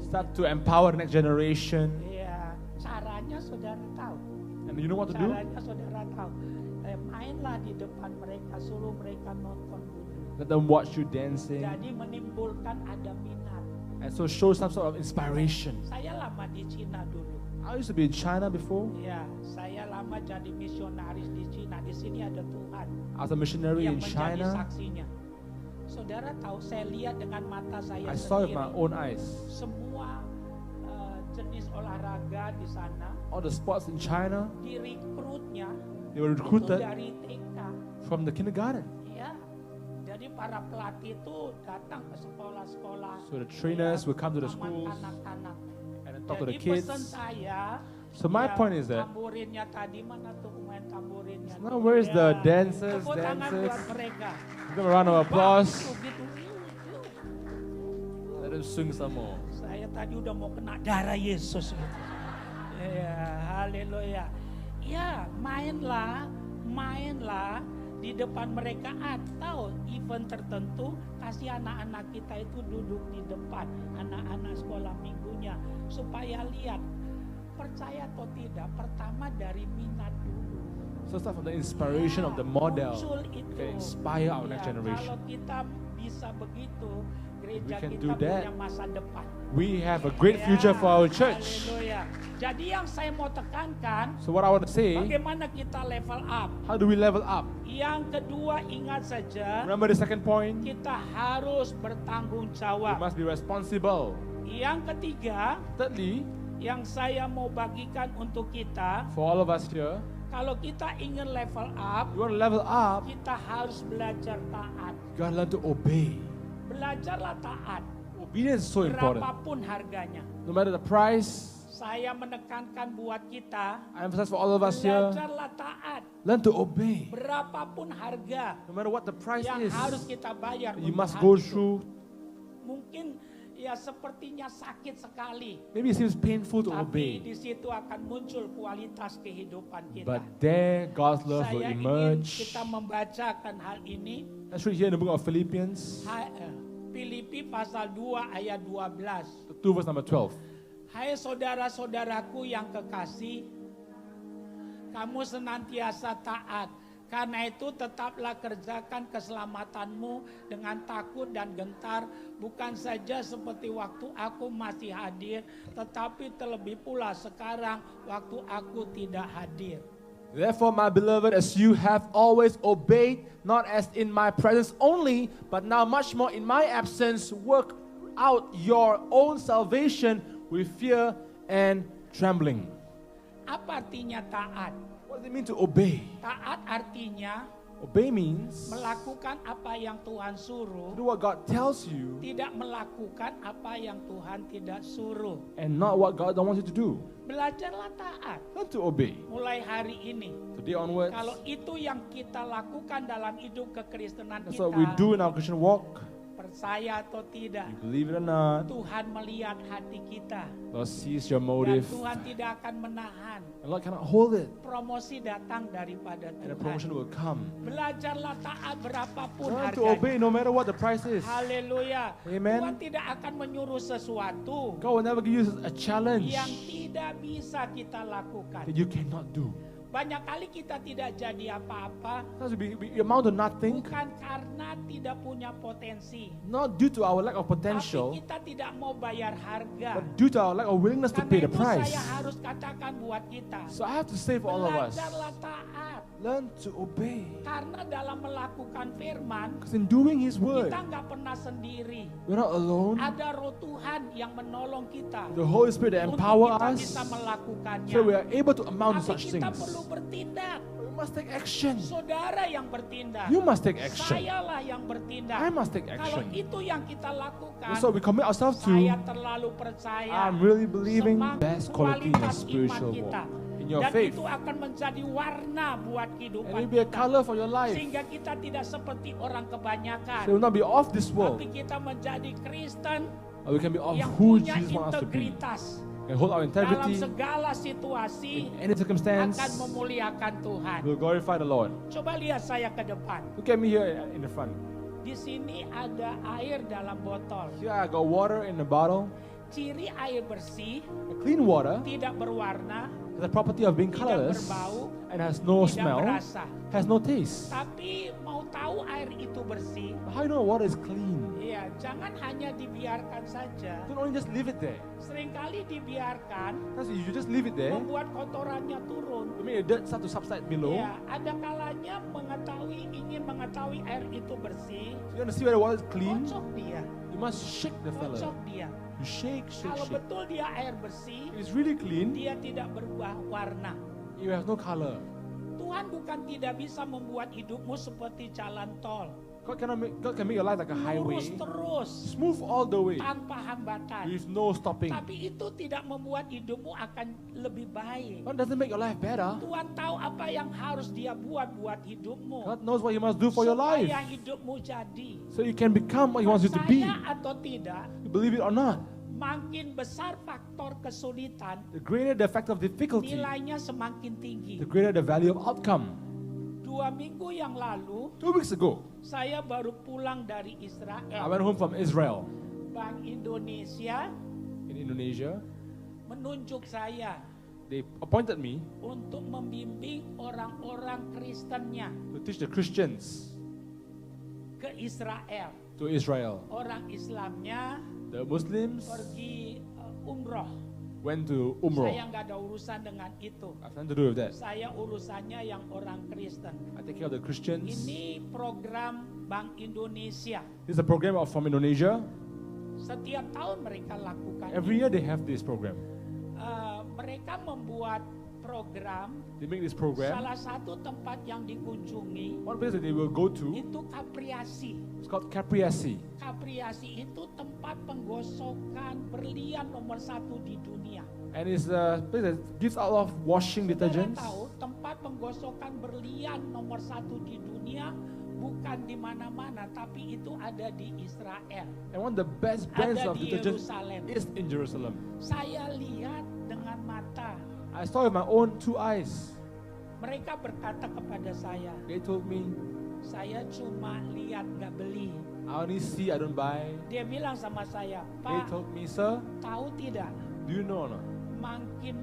B: Start to empower the next generation.
A: Ya, caranya saudara tahu.
B: And you know what to do?
A: Caranya saudara tahu. Mainlah di depan mereka, suruh mereka nonton dulu.
B: Let them watch you dancing.
A: Jadi menimbulkan ada minat.
B: And so show some sort of inspiration.
A: Saya lama di Cina dulu.
B: I used to be in China before.
A: Ya, saya lama jadi misionaris di Cina. Di sini ada Tuhan
B: I was a missionary
A: yang
B: in
A: menjadi
B: China.
A: saksinya. Saudara tahu, saya lihat dengan mata saya
B: I saw
A: sendiri
B: with my own eyes.
A: semua jenis olahraga di sana.
B: All the sports in China,
A: Direkrutnya
B: they were
A: itu
B: recruited
A: dari TK.
B: from the kindergarten.
A: Ya, jadi para pelatih itu datang ke sekolah-sekolah.
B: So the trainers will come to the
A: sama
B: schools
A: anak-anak.
B: and then talk to the
A: Jadi pesan
B: kids.
A: saya,
B: So my point is that
A: tamburinnya tadi mana tuh pemain tamburinnya?
B: now where's the dancers,
A: Tepuk tangan
B: dancers?
A: buat mereka.
B: Give them a round of applause.
A: Gitu.
B: Let them swing some more.
A: Saya tadi udah mau kena darah Yesus. Gitu. Ya, haleluya. Ya, mainlah di depan mereka atau event tertentu kasih anak-anak kita itu duduk di depan, anak-anak sekolah minggunya supaya lihat, percaya atau tidak, pertama dari minat dulu.
B: So start from the inspiration of the model.
A: Muncul itu.
B: Okay, inspire our next
A: Ya,
B: generation.
A: kalau kita bisa begitu, gereja
B: can
A: kita
B: do that,
A: punya masa depan.
B: We have a great future for our church.
A: Haleluya. Jadi yang saya mau tekankan,
B: So what I want to say,
A: bagaimana kita level up.
B: how do we level up?
A: Yang kedua, ingat saja,
B: Remember the second point?
A: kita harus bertanggung
B: We
A: jawab.
B: must be responsible.
A: Yang ketiga,
B: Thirdly,
A: yang saya mau bagikan untuk kita,
B: for all of us here,
A: kalau kita ingin level up,
B: you want to level up,
A: kita harus belajar taat.
B: you got to learn to obey.
A: Belajarlah taat,
B: Obedience is so important.
A: berapapun harganya.
B: No matter the price,
A: Saya menekankan buat kita,
B: I emphasize for all of us here,
A: belajarlah taat,
B: learn to obey.
A: berapapun harga
B: No matter what the price
A: yang
B: is,
A: harus kita bayar.
B: you
A: untuk
B: must
A: hal
B: go
A: itu.
B: through.
A: Mungkin ya sepertinya sakit sekali,
B: Maybe it seems painful to
A: tapi
B: obey,
A: di situ akan muncul kualitas kehidupan kita.
B: but there God's love will
A: Saya ingin
B: emerge.
A: kita membacakan hal ini.
B: Let's read here in the book of Philippians,
A: Filipi pasal 2 ayat 12.
B: 2 verse number 12.
A: Hai saudara-saudaraku yang kekasih, kamu senantiasa taat. Karena itu tetaplah kerjakan keselamatanmu dengan takut dan gentar, bukan saja seperti waktu aku masih hadir, tetapi terlebih pula sekarang waktu aku tidak hadir.
B: Therefore, my beloved, as you have always obeyed, not as in my presence only, but now much more in my absence, work out your own salvation with fear and trembling.
A: Apa artinya taat?
B: What does it mean to obey?
A: Taat artinya
B: Obey means
A: melakukan apa yang Tuhan suruh,
B: do what God tells you
A: tidak melakukan apa yang Tuhan tidak suruh.
B: and not what God don't want you to do.
A: Belajarlah taat
B: Learn to obey.
A: mulai hari ini.
B: Today onwards,
A: Kalau itu yang kita lakukan dalam hidup kekristenan
B: that's
A: kita,
B: what we do in our Christian walk.
A: percaya atau tidak,
B: You believe it or not,
A: Tuhan melihat hati kita.
B: Lord sees your
A: Dan
B: motive.
A: Tuhan tidak akan menahan.
B: And Lord cannot hold it.
A: Promosi datang daripada
B: And the promotion
A: Tuhan.
B: will come.
A: Belajarlah taat berapapun
B: Learn to
A: harganya.
B: obey no matter what the price is.
A: Haleluya.
B: Amen.
A: Tuhan tidak akan menyuruh sesuatu
B: God will never give you a challenge
A: yang tidak bisa kita lakukan.
B: that you cannot do.
A: Banyak kali kita tidak jadi apa-apa
B: Sometimes we amount to nothing,
A: bukan karena tidak punya potensi,
B: not due to our lack of
A: tapi
B: potential,
A: kita tidak mau bayar harga.
B: but due to our lack of willingness to
A: Karena
B: pay the
A: itu
B: price.
A: saya harus katakan buat kita,
B: So I have to say for all of us,
A: belajarlah taat.
B: learn to obey.
A: Karena dalam melakukan firman,
B: Because in doing His word,
A: kita nggak pernah sendiri.
B: we're not alone.
A: Ada roh Tuhan yang menolong kita
B: The Holy Spirit that
A: untuk
B: empower
A: kita
B: us,
A: bisa melakukannya.
B: so we are able to amount to
A: Tapi
B: such
A: kita
B: things.
A: perlu bertindak.
B: We must take action.
A: Saudara yang bertindak.
B: You must take action.
A: Sayalah yang bertindak.
B: I must take
A: Kalau
B: action.
A: itu yang kita lakukan,
B: So we commit ourselves
A: saya
B: to,
A: terlalu percaya.
B: I'm really believing
A: semangat
B: best quality in your
A: kualitas
B: spiritual
A: iman kita.
B: walk, in your
A: Dan
B: faith.
A: itu akan menjadi warna buat
B: And
A: kehidupan
B: it will be a
A: kita.
B: color for your life.
A: Sehingga kita tidak seperti orang kebanyakan.
B: So we will not be off this world,
A: Tapi kita menjadi Kristen
B: or we can be of
A: yang
B: who
A: punya
B: Jesus wants us to be.
A: integritas.
B: And hold our
A: Dalam
B: integrity
A: segala situasi
B: in any circumstance.
A: akan memuliakan Tuhan.
B: We'll glorify the Lord.
A: Coba lihat saya ke depan.
B: Look at me here in the front.
A: Di sini ada air dalam botol.
B: Here I got water in the bottle.
A: Ciri air bersih,
B: A clean water
A: tidak berwarna,
B: has the property of being
A: tidak
B: colorless
A: berbau,
B: and has no
A: tidak
B: smell,
A: berasa.
B: has no taste.
A: Tapi mau tahu air itu bersih,
B: But how do you know water is clean?
A: ya jangan hanya dibiarkan saja.
B: Don't only just leave it there.
A: Seringkali dibiarkan
B: Because if you just leave it there,
A: membuat kotorannya turun.
B: you make the dirt start to subside below.
A: Ya, ada kalanya ingin mengetahui air itu bersih,
B: You want to see whether the water is clean?
A: kocok dia,
B: You must shake the fella.
A: kocok dia.
B: You shake, shake,
A: Kalau
B: shake.
A: betul dia air bersih,
B: If it's really clean,
A: dia tidak berubah warna.
B: you have no color.
A: Tuhan bukan tidak bisa membuat hidupmu seperti jalan tol.
B: God can make your life like a highway,
A: Lurus terus,
B: smooth all the way,
A: tanpa hambatan.
B: with no stopping.
A: Tapi itu tidak membuat hidupmu akan lebih baik.
B: God doesn't make your life better.
A: Tuhan tahu apa yang harus dia buat hidupmu.
B: God knows what He must do for your life,
A: Supaya hidupmu jadi.
B: so you can become what He wants you to be.
A: Percaya atau tidak,
B: You believe it or not,
A: makin besar faktor kesulitan,
B: the greater the factor of difficulty,
A: nilainya semakin tinggi.
B: the greater the value of outcome.
A: 2 minggu yang lalu,
B: 2 weeks ago,
A: saya baru pulang dari
B: I
A: Israel.
B: went home from Israel
A: Bank Indonesia
B: in Indonesia.
A: menunjuk saya
B: They appointed me
A: untuk membimbing orang-orang Kristennya
B: to teach the Christians
A: ke Israel.
B: to Israel.
A: Orang Islamnya
B: The Muslims
A: pergi umroh.
B: went to
A: Saya
B: Umrah.
A: nggak ada urusan dengan itu.
B: I have nothing to do with that.
A: Saya urusannya yang orang Kristen.
B: I take care of the Christians.
A: Ini program Bank Indonesia.
B: This is a program from Indonesia.
A: Setiap tahun mereka lakukan.
B: Every year they have this program.
A: Mereka membuat program.
B: They make this program.
A: Salah satu tempat yang dikunjungi
B: One place that they will go to,
A: itu Kapriasi.
B: it's called Capriasi.
A: Kapriasi itu tempat penggosokan berlian nomor 1 di dunia.
B: And it's a place that gives out of washing
A: Saudara
B: detergents.
A: tahu tempat penggosokan berlian nomor 1 di dunia bukan di mana-mana, tapi itu ada di Israel.
B: And one of the best brands
A: Ada
B: of
A: di
B: detergents
A: Yerusalem.
B: is in Jerusalem.
A: Saya lihat dengan mata.
B: I saw with my own 2 eyes.
A: Mereka berkata kepada saya,
B: They told me,
A: saya cuma lihat gak beli.
B: I only see, I don't buy.
A: Dia bilang sama saya,
B: They
A: Pak,
B: told me, sir,
A: tahu tidak,
B: do you know or not?
A: makin